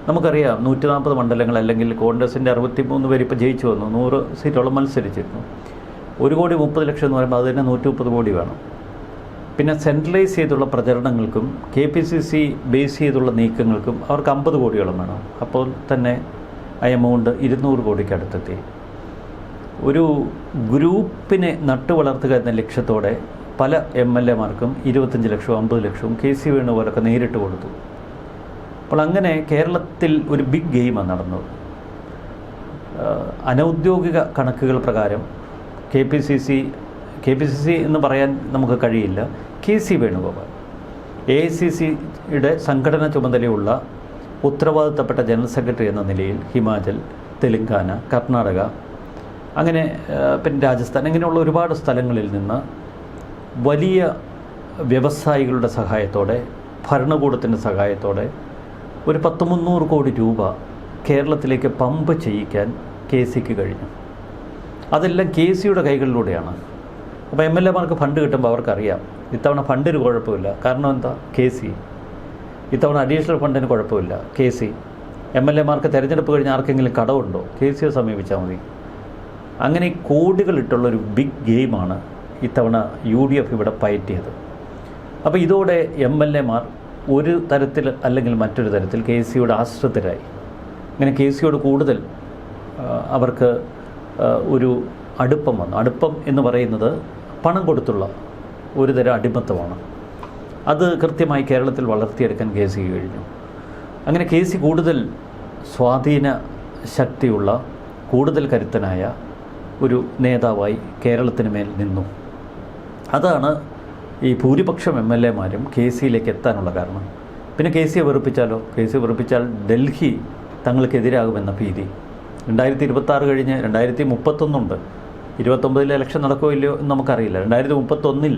നമുക്കറിയാം 140 മണ്ഡലങ്ങൾ, അല്ലെങ്കിൽ കോൺഗ്രസിൻ്റെ 63 പേര് ഇപ്പോൾ ജയിച്ചു വന്നു, 100 സീറ്റോളം മത്സരിച്ചിരുന്നു. 1,30 ലക്ഷം എന്ന് പറയുമ്പോൾ അതിന് 130 കോടി വേണം. പിന്നെ സെൻട്രലൈസ് ചെയ്തുള്ള പ്രചരണങ്ങൾക്കും KPCC ബേസ് ചെയ്തുള്ള നീക്കങ്ങൾക്കും അവർക്ക് 50 കോടിയോളം വേണം. അപ്പോൾ തന്നെ ആ എമൗണ്ട് 200 കോടിക്ക് അടുത്തെത്തി. ഒരു ഗ്രൂപ്പിനെ നട്ടുവളർത്തുക എന്ന ലക്ഷ്യത്തോടെ പല MLA മാർക്കും 25 ലക്ഷവും 50 ലക്ഷവും KC വേണുപോലൊക്കെ നേരിട്ട് കൊടുത്തു. അപ്പോൾ അങ്ങനെ കേരളത്തിൽ ഒരു ബിഗ് ഗെയിമാണ് നടന്നത്. അനൗദ്യോഗിക കണക്കുകൾ പ്രകാരം KPCC എന്ന് പറയാൻ നമുക്ക് കഴിയില്ല, KC വേണുഗോപാൽ AICCയുടെ സംഘടന ചുമതലയുള്ള ഉത്തരവാദിത്തപ്പെട്ട ജനറൽ സെക്രട്ടറി എന്ന നിലയിൽ ഹിമാചൽ, തെലങ്കാന, കർണാടക, അങ്ങനെ പിന്നെ രാജസ്ഥാൻ, അങ്ങനെയുള്ള ഒരുപാട് സ്ഥലങ്ങളിൽ നിന്ന് വലിയ വ്യവസായികളുടെ സഹായത്തോടെ, ഭരണകൂടത്തിൻ്റെ സഹായത്തോടെ ഒരു 100-300 കോടി രൂപ കേരളത്തിലേക്ക് പമ്പ് ചെയ്യിക്കാൻ KCക്ക് കഴിഞ്ഞു. അതെല്ലാം KCയുടെ കൈകളിലൂടെയാണ്. അപ്പോൾ MLA മാർക്ക് ഫണ്ട് കിട്ടുമ്പോൾ അവർക്കറിയാം ഇത്തവണ ഫണ്ടിന് കുഴപ്പമില്ല. കാരണം എന്താ? KC. ഇത്തവണ അഡീഷണൽ ഫണ്ടിന് കുഴപ്പമില്ല, KC. MLA മാർക്ക് തിരഞ്ഞെടുപ്പ് കഴിഞ്ഞ് ആർക്കെങ്കിലും കടമുണ്ടോ? KCയെ സമീപിച്ചാൽ മതി. അങ്ങനെ കോടികളിട്ടുള്ളൊരു ബിഗ് ഗെയിമാണ് ഇത്തവണ UDF ഇവിടെ പയറ്റിയത്. അപ്പോൾ ഇതോടെ MLA മാർ ഒരു തരത്തിൽ അല്ലെങ്കിൽ മറ്റൊരു തരത്തിൽ KCയുടെ ആശ്രിതരായി. അങ്ങനെ KCയോട് കൂടുതൽ അവർക്ക് ഒരു അടുപ്പം വന്നു. അടുപ്പം എന്ന് പറയുന്നത് പണം കൊടുത്തുള്ള ഒരു തരം അടിമത്തമാണ്. അത് കൃത്യമായി കേരളത്തിൽ വളർത്തിയെടുക്കാൻ KC കഴിഞ്ഞു. അങ്ങനെ KC കൂടുതൽ സ്വാധീന ശക്തിയുള്ള, കൂടുതൽ കരുത്തനായ ഒരു നേതാവായി കേരളത്തിന് മേൽ നിന്നു. അതാണ് ഈ ഭൂരിപക്ഷം MLA മാരും KCയിലേക്ക് എത്താനുള്ള കാരണം. പിന്നെ KCയെ വെറുപ്പിച്ചാലോ? KCയെ വെറുപ്പിച്ചാൽ ഡൽഹി തങ്ങൾക്കെതിരാകുമെന്ന ഭീതി. 2026 കഴിഞ്ഞ് 2031 ഉണ്ട്. 29 ഇലക്ഷൻ നടക്കുമോ ഇല്ലയോ എന്ന് നമുക്കറിയില്ല. 2031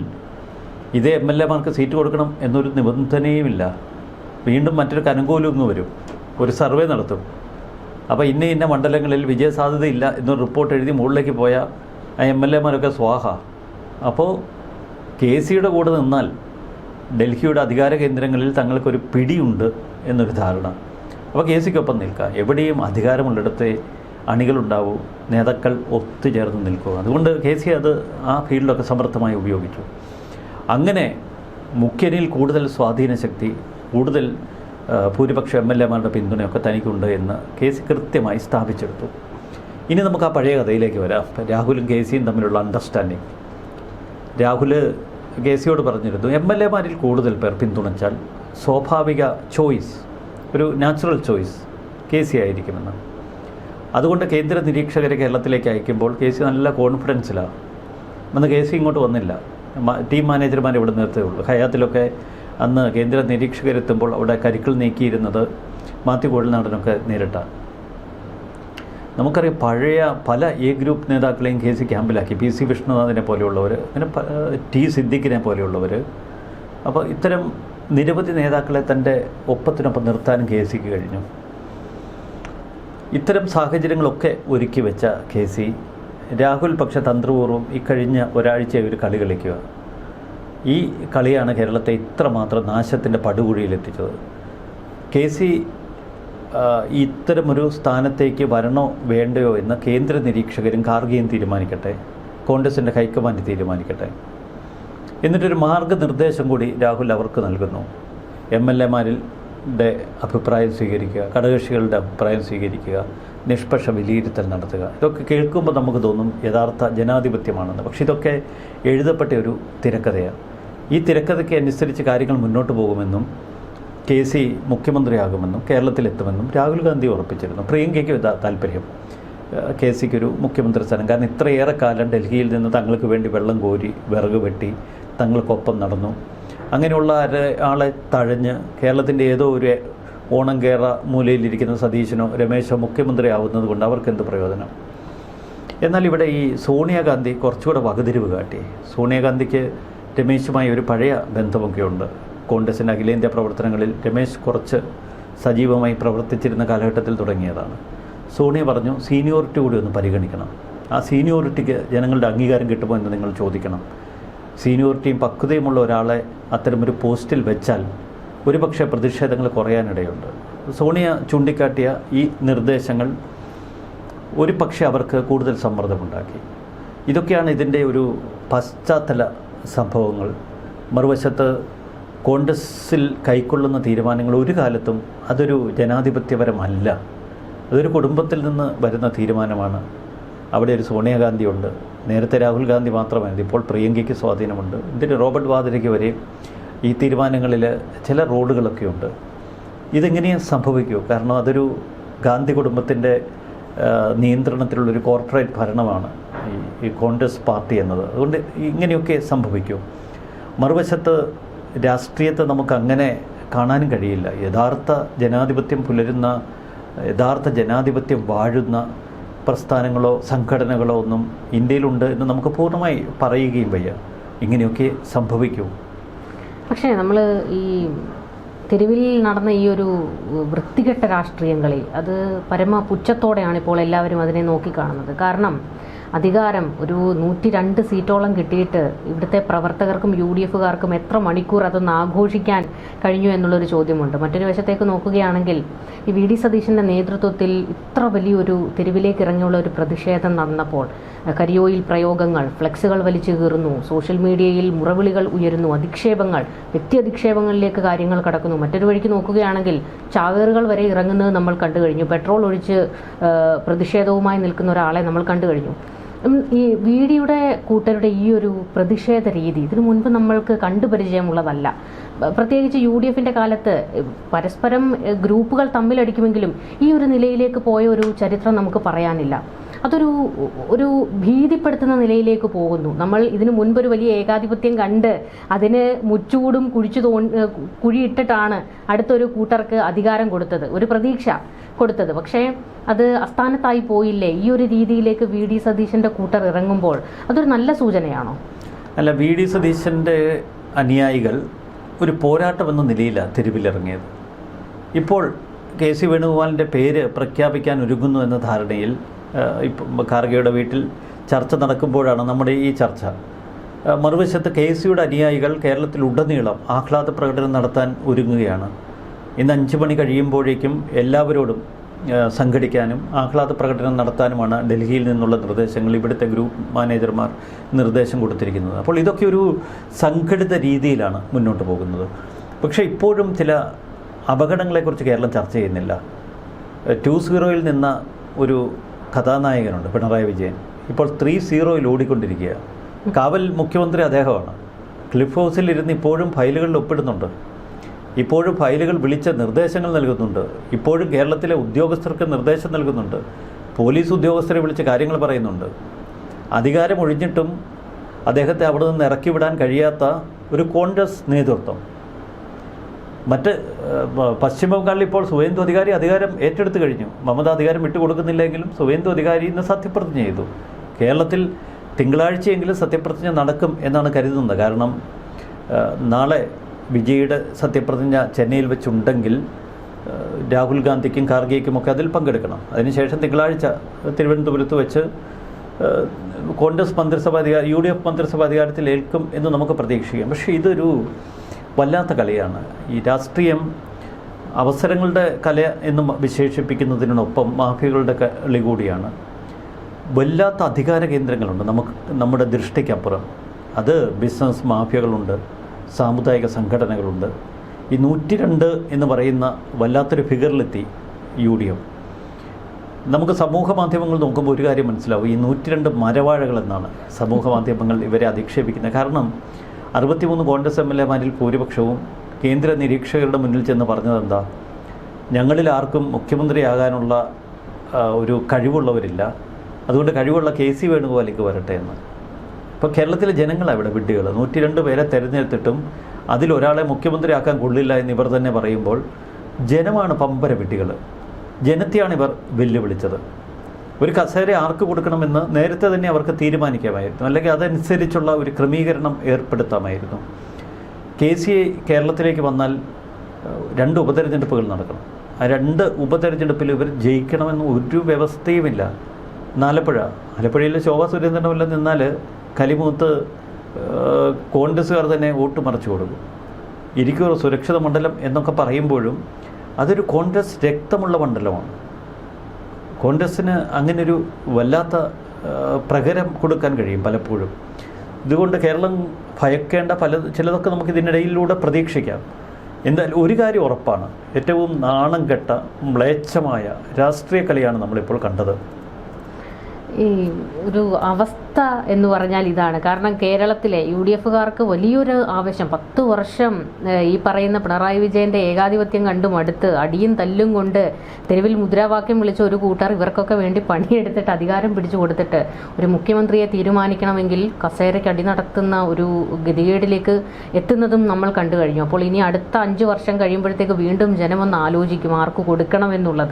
ഇതേ MLA മാർക്ക് സീറ്റ് കൊടുക്കണം എന്നൊരു നിബന്ധനയുമില്ല. വീണ്ടും മറ്റൊരു കനങ്കോലൊന്ന് വരും, ഒരു സർവേ നടത്തും. അപ്പോൾ ഇന്ന മണ്ഡലങ്ങളിൽ വിജയസാധ്യതയില്ല എന്നൊരു റിപ്പോർട്ട് എഴുതി മുകളിലേക്ക് പോയ ആ MLA മാരൊക്കെ സ്വാഹ. അപ്പോൾ KCയുടെ കൂടെ നിന്നാൽ ഡൽഹിയുടെ അധികാര കേന്ദ്രങ്ങളിൽ തങ്ങൾക്കൊരു പിടിയുണ്ട് എന്നൊരു ധാരണ. അപ്പോൾ KCക്കൊപ്പം നിൽക്കുക. എവിടെയും അധികാരമുള്ളിടത്തെ അണികളുണ്ടാവൂ, നേതാക്കൾ ഒത്തുചേർന്ന് നിൽക്കുക. അതുകൊണ്ട് KC അത് ആ ഫീൽഡൊക്കെ സമർത്ഥമായി ഉപയോഗിച്ചു. അങ്ങനെ മുഖ്യനിൽ കൂടുതൽ സ്വാധീന ശക്തി, കൂടുതൽ ഭൂരിപക്ഷ MLA മാരുടെ പിന്തുണയൊക്കെ തനിക്കുണ്ട് എന്ന് KC കൃത്യമായി സ്ഥാപിച്ചെടുത്തു. ഇനി നമുക്ക് ആ പഴയ കഥയിലേക്ക് വരാം. രാഹുലും KCയും തമ്മിലുള്ള അണ്ടർസ്റ്റാൻഡിങ്. രാഹുൽ KCയോട് പറഞ്ഞിരുന്നു, MLA മാരിൽ കൂടുതൽ പേർ പിന്തുണച്ചാൽ സ്വാഭാവിക ചോയ്സ്, ഒരു നാച്ചുറൽ ചോയ്സ് KC ആയിരിക്കുമെന്ന്. അതുകൊണ്ട് കേന്ദ്ര നിരീക്ഷകരെ കേരളത്തിലേക്ക് അയക്കുമ്പോൾ KC നല്ല കോൺഫിഡൻസിലാണ്. അന്ന് KC ഇങ്ങോട്ട് വന്നില്ല, ടീം മാനേജർമാർ ഇവിടെ നിർത്തേ ഉള്ളൂ. ഹയാത്തിലൊക്കെ അന്ന് കേന്ദ്ര നിരീക്ഷകരെത്തുമ്പോൾ അവിടെ കരുക്കൾ നീക്കിയിരുന്നത് മാത്യു കുഴൽനാടനൊക്കെ നേരിട്ടാണ്. നമുക്കറിയാം പഴയ പല A ഗ്രൂപ്പ് നേതാക്കളെയും KC ക്യാമ്പിലാക്കി. PC വിഷ്ണുനാഥിനെ പോലെയുള്ളവർ, അങ്ങനെ T സിദ്ദിഖിനെ പോലെയുള്ളവർ. അപ്പോൾ ഇത്തരം നിരവധി നേതാക്കളെ തൻ്റെ ഒപ്പത്തിനൊപ്പം നിർത്താനും KCക്ക് കഴിഞ്ഞു. ഇത്തരം സാഹചര്യങ്ങളൊക്കെ ഒരുക്കി വെച്ച KC, രാഹുൽ പക്ഷേ തന്ത്രപൂർവ്വം ഈ കഴിഞ്ഞ ഒരാഴ്ച ഒരു കളി കളിക്കുക. ഈ കളിയാണ് കേരളത്തെ ഇത്രമാത്രം നാശത്തിൻ്റെ പടുകുഴിയിലെത്തിച്ചത്. KC ഇത്തരമൊരു സ്ഥാനത്തേക്ക് വരണോ വേണ്ടയോ എന്ന് കേന്ദ്ര നിരീക്ഷകരും ഖാർഗെയും തീരുമാനിക്കട്ടെ, കോൺഗ്രസിൻ്റെ ഹൈക്കമാൻഡ് തീരുമാനിക്കട്ടെ. എന്നിട്ടൊരു മാർഗനിർദ്ദേശം കൂടി രാഹുൽ അവർക്ക് നൽകുന്നു. MLA മാരുടെ അഭിപ്രായം സ്വീകരിക്കുക, ഘടകകക്ഷികളുടെ അഭിപ്രായം സ്വീകരിക്കുക, നിഷ്പക്ഷ വിലയിരുത്തൽ നടത്തുക. ഇതൊക്കെ കേൾക്കുമ്പോൾ നമുക്ക് തോന്നും യഥാർത്ഥ ജനാധിപത്യമാണെന്ന്. പക്ഷെ ഇതൊക്കെ എഴുതപ്പെട്ട ഒരു തിരക്കഥയാണ്. ഈ തിരക്കഥയ്ക്ക് അനുസരിച്ച് കാര്യങ്ങൾ മുന്നോട്ട് പോകുമെന്നും KC മുഖ്യമന്ത്രിയാകുമെന്നും കേരളത്തിലെത്തുമെന്നും രാഹുൽ ഗാന്ധി ഉറപ്പിച്ചിരുന്നു. പ്രിയങ്കയ്ക്ക് താല്പര്യം KCക്കൊരു മുഖ്യമന്ത്രി സ്ഥാനം. കാരണം ഇത്രയേറെ കാലം ഡൽഹിയിൽ നിന്ന് തങ്ങൾക്ക് വേണ്ടി വെള്ളം കോരി വിറക് വെട്ടി തങ്ങൾക്കൊപ്പം നടന്നു. അങ്ങനെയുള്ള ആളെ തഴഞ്ഞ് കേരളത്തിൻ്റെ ഏതോ ഒരു ഓണം കേറ മൂലയിലിരിക്കുന്ന സതീശനോ രമേശോ മുഖ്യമന്ത്രി ആവുന്നത് കൊണ്ട് അവർക്കെന്ത് പ്രയോജനം? എന്നാൽ ഇവിടെ ഈ സോണിയാഗാന്ധി കുറച്ചുകൂടെ വകതിരിവ് കാട്ടി. സോണിയാഗാന്ധിക്ക് രമേശുമായി ഒരു പഴയ ബന്ധമൊക്കെ ഉണ്ട്. കോൺഗ്രസിൻ്റെ അഖിലേന്ത്യാ പ്രവർത്തനങ്ങളിൽ രമേശ് കുറച്ച് സജീവമായി പ്രവർത്തിച്ചിരുന്ന കാലഘട്ടത്തിൽ തുടങ്ങിയതാണ്. സോണിയ പറഞ്ഞു, സീനിയോറിറ്റി കൂടി ഒന്ന് പരിഗണിക്കണം. ആ സീനിയോറിറ്റിക്ക് ജനങ്ങളുടെ അംഗീകാരം കിട്ടുമോ എന്ന് നിങ്ങൾ ചോദിക്കണം. സീനിയോറിറ്റിയും പക്വതയുമുള്ള ഒരാളെ അത്തരമൊരു പോസ്റ്റിൽ വെച്ചാൽ ഒരുപക്ഷെ പ്രതിഷേധങ്ങൾ കുറയാനിടയുണ്ട്. സോണിയ ചൂണ്ടിക്കാട്ടിയ ഈ നിർദ്ദേശങ്ങൾ ഒരു പക്ഷേ അവർക്ക് കൂടുതൽ സമ്മർദ്ദമുണ്ടാക്കി. ഇതൊക്കെയാണ് ഇതിൻ്റെ ഒരു പശ്ചാത്തല സംഭവങ്ങൾ. മറുവശത്ത് കോൺഗ്രസിൽ കൈക്കൊള്ളുന്ന തീരുമാനങ്ങൾ ഒരു കാലത്തും അതൊരു ജനാധിപത്യപരമല്ല. അതൊരു കുടുംബത്തിൽ നിന്ന് വരുന്ന തീരുമാനമാണ്. അവിടെ ഒരു സോണിയാഗാന്ധിയുണ്ട്. നേരത്തെ രാഹുൽ ഗാന്ധി മാത്രമായിരുന്നു, ഇപ്പോൾ പ്രിയങ്കയ്ക്ക് സ്വാധീനമുണ്ട്. ഇതിന് റോബർട്ട് വാദ്രയ്ക്ക് വരെ ഈ തീരുമാനങ്ങളിൽ ചില റോളുകളൊക്കെ ഉണ്ട്. ഇതെങ്ങനെയും സംഭവിക്കൂ? കാരണം അതൊരു ഗാന്ധി കുടുംബത്തിൻ്റെ നിയന്ത്രണത്തിലുള്ളൊരു കോർപ്പറേറ്റ് ഭരണമാണ് ഈ കോൺഗ്രസ് പാർട്ടി എന്നത്. അതുകൊണ്ട് ഇങ്ങനെയൊക്കെ സംഭവിക്കൂ. മറുവശത്ത് രാഷ്ട്രീയത്തെ നമുക്കങ്ങനെ കാണാനും കഴിയില്ല. യഥാർത്ഥ ജനാധിപത്യം പുലരുന്ന, യഥാർത്ഥ ജനാധിപത്യം വാഴുന്ന പ്രസ്ഥാനങ്ങളോ സംഘടനകളോ ഒന്നും ഇന്ത്യയിലുണ്ട് എന്ന് നമുക്ക് പൂർണ്ണമായി പറയുകയും വയ്യ. ഇങ്ങനെയൊക്കെ സംഭവിക്കൂ. പക്ഷേ നമ്മൾ ഈ തെരുവിൽ നടന്ന ഈ ഒരു വൃത്തികെട്ട രാഷ്ട്രീയം കളി, അത് പരമ പുച്ഛത്തോടെയാണ് ഇപ്പോൾ എല്ലാവരും അതിനെ നോക്കിക്കാണുന്നത്. കാരണം അധികാരം ഒരു 102 സീറ്റോളം കിട്ടിയിട്ട് ഇവിടുത്തെ പ്രവർത്തകർക്കും UDFകാർക്കും എത്ര മണിക്കൂർ അതൊന്ന് ആഘോഷിക്കാൻ കഴിഞ്ഞു എന്നുള്ളൊരു ചോദ്യമുണ്ട്. മറ്റൊരു വശത്തേക്ക് നോക്കുകയാണെങ്കിൽ ഈ VD സതീശൻ്റെ നേതൃത്വത്തിൽ ഇത്ര വലിയൊരു തെരുവിലേക്ക് ഇറങ്ങിയുള്ള ഒരു പ്രതിഷേധം നടന്നപ്പോൾ കരിയോയിൽ പ്രയോഗങ്ങൾ, ഫ്ലെക്സുകൾ വലിച്ചു കീറുന്നു, സോഷ്യൽ മീഡിയയിൽ മുറവിളികൾ ഉയരുന്നു, അധിക്ഷേപങ്ങൾ, വ്യക്തി അധിക്ഷേപങ്ങളിലേക്ക് കാര്യങ്ങൾ കടക്കുന്നു. മറ്റൊരു വഴിക്ക് നോക്കുകയാണെങ്കിൽ ചാവേറുകൾ വരെ ഇറങ്ങുന്നത് നമ്മൾ കണ്ടു കഴിഞ്ഞു. പെട്രോൾ ഒഴിച്ച് പ്രതിഷേധവുമായി നിൽക്കുന്ന ഒരാളെ നമ്മൾ കണ്ടു കഴിഞ്ഞു. ഈ VDയുടെ കൂട്ടരുടെ ഈ ഒരു പ്രതിഷേധ രീതി ഇതിനു മുൻപ് നമ്മൾക്ക് കണ്ടുപരിചയമുള്ളതല്ല. പ്രത്യേകിച്ച് UDFൻ്റെ കാലത്ത് പരസ്പരം ഗ്രൂപ്പുകൾ തമ്മിലടിക്കുമെങ്കിലും ഈ ഒരു നിലയിലേക്ക് പോയ ഒരു ചരിത്രം നമുക്ക് പറയാനില്ല. അതൊരു ഭീതിപ്പെടുത്തുന്ന നിലയിലേക്ക് പോകുന്നു. നമ്മൾ ഇതിനു മുൻപൊരു വലിയ ഏകാധിപത്യം കണ്ട് അതിന് മുച്ചൂടും കുഴിയിട്ടിട്ടാണ് അടുത്തൊരു കൂട്ടർക്ക് അധികാരം കൊടുത്തത്, ഒരു പ്രതീക്ഷ കൊടുത്തത്. പക്ഷേ അത് അസ്ഥാനത്തായി പോയില്ലേ? ഈ ഒരു രീതിയിലേക്ക് VD സതീശൻ്റെ കൂട്ടർ ഇറങ്ങുമ്പോൾ അതൊരു നല്ല സൂചനയാണോ? അല്ല, VD സതീശൻ്റെ അനുയായികൾ ഒരു പോരാട്ടമെന്ന നിലയിലാണ് തെരുവിലിറങ്ങിയത്. ഇപ്പോൾ KC വേണുഗോപാലിൻ്റെ പേര് പ്രഖ്യാപിക്കാൻ ഒരുങ്ങുന്നു എന്ന ധാരണയിൽ ഇപ്പം ഖാർഗെയുടെ വീട്ടിൽ ചർച്ച നടക്കുമ്പോഴാണ് നമ്മുടെ ഈ ചർച്ച. മറുവശത്ത് KCയുടെ അനുയായികൾ കേരളത്തിലുടനീളം ആഹ്ലാദ പ്രകടനം നടത്താൻ ഒരുങ്ങുകയാണ്. ഇന്ന് 5 മണി കഴിയുമ്പോഴേക്കും എല്ലാവരോടും സംഘടിക്കാനും ആഹ്ലാദ പ്രകടനം നടത്താനുമാണ് ഡൽഹിയിൽ നിന്നുള്ള നിർദ്ദേശങ്ങൾ, ഇവിടുത്തെ ഗ്രൂപ്പ് മാനേജർമാർ നിർദ്ദേശം കൊടുത്തിരിക്കുന്നത്. അപ്പോൾ ഇതൊക്കെ ഒരു സംഘടിത രീതിയിലാണ് മുന്നോട്ട് പോകുന്നത്. പക്ഷേ ഇപ്പോഴും ചില അപകടങ്ങളെക്കുറിച്ച് കേരളം ചർച്ച ചെയ്യുന്നില്ല. 2-0 നിന്ന ഒരു കഥാനായകനുണ്ട്, പിണറായി വിജയൻ. ഇപ്പോൾ 3-0 ഓടിക്കൊണ്ടിരിക്കുക. കാവൽ മുഖ്യമന്ത്രി അദ്ദേഹമാണ്. ക്ലിഫ് ഹൗസിൽ ഇരുന്ന് ഇപ്പോഴും ഫയലുകളിൽ ഒപ്പിടുന്നുണ്ട്. ഇപ്പോഴും ഫയലുകൾ വിളിച്ച നിർദ്ദേശങ്ങൾ നൽകുന്നുണ്ട്. ഇപ്പോഴും കേരളത്തിലെ ഉദ്യോഗസ്ഥർക്ക് നിർദ്ദേശം നൽകുന്നുണ്ട്. പോലീസ് ഉദ്യോഗസ്ഥരെ വിളിച്ച് കാര്യങ്ങൾ പറയുന്നുണ്ട്. അധികാരം ഒഴിഞ്ഞിട്ടും അദ്ദേഹത്തെ അവിടെ നിന്ന് ഇറക്കി വിടാൻ കഴിയാത്ത ഒരു കോൺഗ്രസ് നേതൃത്വം. മറ്റ് പശ്ചിമ ബംഗാളിൽ ഇപ്പോൾ സുവേന്ദു അധികാരി അധികാരം ഏറ്റെടുത്തു കഴിഞ്ഞു. മമത അധികാരം വിട്ടുകൊടുക്കുന്നില്ലെങ്കിലും സുവേന്ദു അധികാരി ഇന്ന് സത്യപ്രതിജ്ഞ ചെയ്തു. കേരളത്തിൽ തിങ്കളാഴ്ചയെങ്കിലും സത്യപ്രതിജ്ഞ നടക്കും എന്നാണ് കരുതുന്നത്. കാരണം നാളെ വിജയുടെ സത്യപ്രതിജ്ഞ ചെന്നൈയിൽ വെച്ചുണ്ടെങ്കിൽ രാഹുൽ ഗാന്ധിക്കും ഖാർഗെയ്ക്കുമൊക്കെ അതിൽ പങ്കെടുക്കണം. അതിനുശേഷം തിങ്കളാഴ്ച തിരുവനന്തപുരത്ത് വെച്ച് കോൺഗ്രസ് മന്ത്രിസഭ UDF മന്ത്രിസഭ അധികാരത്തിൽ ഏൽക്കും എന്ന് നമുക്ക് പ്രതീക്ഷിക്കാം. പക്ഷേ ഇതൊരു വല്ലാത്ത കളിയാണ്. ഈ രാഷ്ട്രീയം അവസരങ്ങളുടെ കല എന്ന് വിശേഷിപ്പിക്കുന്നതിനൊപ്പം മാഫിയകളുടെ കളി കൂടിയാണ്. വല്ലാത്ത അധികാര കേന്ദ്രങ്ങളുണ്ട് നമ്മുടെ ദൃഷ്ടിക്കപ്പുറം. അത് ബിസിനസ് മാഫിയകളുണ്ട്, സാമുദായിക സംഘടനകളുണ്ട്. ഈ 102 എന്ന് പറയുന്ന വല്ലാത്തൊരു ഫിഗറിലെത്തി UDF. നമുക്ക് സമൂഹ മാധ്യമങ്ങൾ നോക്കുമ്പോൾ ഒരു കാര്യം മനസ്സിലാവും. ഈ 102 മരവാഴകളെന്നാണ് സമൂഹ മാധ്യമങ്ങൾ ഇവരെ അധിക്ഷേപിക്കുന്നത്. കാരണം 63 കോൺഗ്രസ് MLA-മാരിൽ ഭൂരിപക്ഷവും കേന്ദ്ര നിരീക്ഷകരുടെ മുന്നിൽ ചെന്ന് പറഞ്ഞതെന്താ, ഞങ്ങളിൽ ആർക്കും മുഖ്യമന്ത്രിയാകാനുള്ള ഒരു കഴിവുള്ളവരില്ല, അതുകൊണ്ട് കഴിവുള്ള KC വേണുഗോപാലേക്ക് വരട്ടെ എന്ന്. ഇപ്പോൾ കേരളത്തിലെ ജനങ്ങളാണ് ഇവിടെ വിഡ്ഢികൾ. 102 പേരെ തിരഞ്ഞെടുത്തിട്ടും അതിലൊരാളെ മുഖ്യമന്ത്രിയാക്കാൻ കൊള്ളില്ല എന്ന് ഇവർ തന്നെ പറയുമ്പോൾ ജനമാണ് പമ്പര വിഡ്ഢികൾ. ജനത്തെയാണ് ഇവർ വെല്ലുവിളിച്ചത്. ഒരു കസേര ആർക്ക് കൊടുക്കണമെന്ന് നേരത്തെ തന്നെ അവർക്ക് തീരുമാനിക്കാമായിരുന്നു, അല്ലെങ്കിൽ അതനുസരിച്ചുള്ള ഒരു ക്രമീകരണം ഏർപ്പെടുത്താമായിരുന്നു. KC കേരളത്തിലേക്ക് വന്നാൽ 2 ഉപതെരഞ്ഞെടുപ്പുകൾ നടക്കണം. ആ 2 ഉപതെരഞ്ഞെടുപ്പിൽ ഇവർ ജയിക്കണമെന്ന് ഒരു വ്യവസ്ഥയുമില്ല. ആലപ്പുഴയിൽ ശോഭാ സുരേന്ദ്രൻ്റെ വല്ലതും നിന്നാൽ കലിമൂത്ത് കോൺഗ്രസ്സുകാർ തന്നെ വോട്ട് മറിച്ചു കൊടുക്കും. ഇരിക്കൂർ സുരക്ഷിത മണ്ഡലം എന്നൊക്കെ പറയുമ്പോഴും അതൊരു കോൺഗ്രസ് രക്തമുള്ള മണ്ഡലമാണ്. കോൺഗ്രസ്സിന് അങ്ങനൊരു വല്ലാത്ത പ്രഹരം കൊടുക്കാൻ കഴിയും പലപ്പോഴും. ഇതുകൊണ്ട് കേരളം ഭയക്കേണ്ട ചിലതൊക്കെ നമുക്ക് ഇതിനിടയിലൂടെ പ്രതീക്ഷിക്കാം. എന്തായാലും ഒരു കാര്യം ഉറപ്പാണ്, ഏറ്റവും നാണം കെട്ട മ്ലേച്ഛമായ രാഷ്ട്രീയ കളിയാണ് നമ്മളിപ്പോൾ കണ്ടത്. ഈ ഒരു അവസ്ഥ എന്ന് പറഞ്ഞാൽ ഇതാണ്. കാരണം കേരളത്തിലെ UDF-കാർക്ക് വലിയൊരു ആവശ്യം, 10 വർഷം ഈ പറയുന്ന പിണറായി വിജയന്റെ ഏകാധിപത്യം കണ്ടും അടുത്ത് അടിയും തല്ലും കൊണ്ട് തെരുവിൽ മുദ്രാവാക്യം വിളിച്ച ഒരു കൂട്ടർ ഇവർക്കൊക്കെ വേണ്ടി പണിയെടുത്തിട്ട് അധികാരം പിടിച്ചു കൊടുത്തിട്ട് ഒരു മുഖ്യമന്ത്രിയെ തീരുമാനിക്കണമെങ്കിൽ കസേരയ്ക്ക് അടി നടത്തുന്ന ഒരു ഗതികേടിലേക്ക് എത്തുന്നതും നമ്മൾ കണ്ടു കഴിഞ്ഞു. അപ്പോൾ ഇനി അടുത്ത 5 വർഷം കഴിയുമ്പോഴത്തേക്ക് വീണ്ടും ജനമൊന്ന് ആലോചിക്കും ആർക്ക് കൊടുക്കണമെന്നുള്ളത്.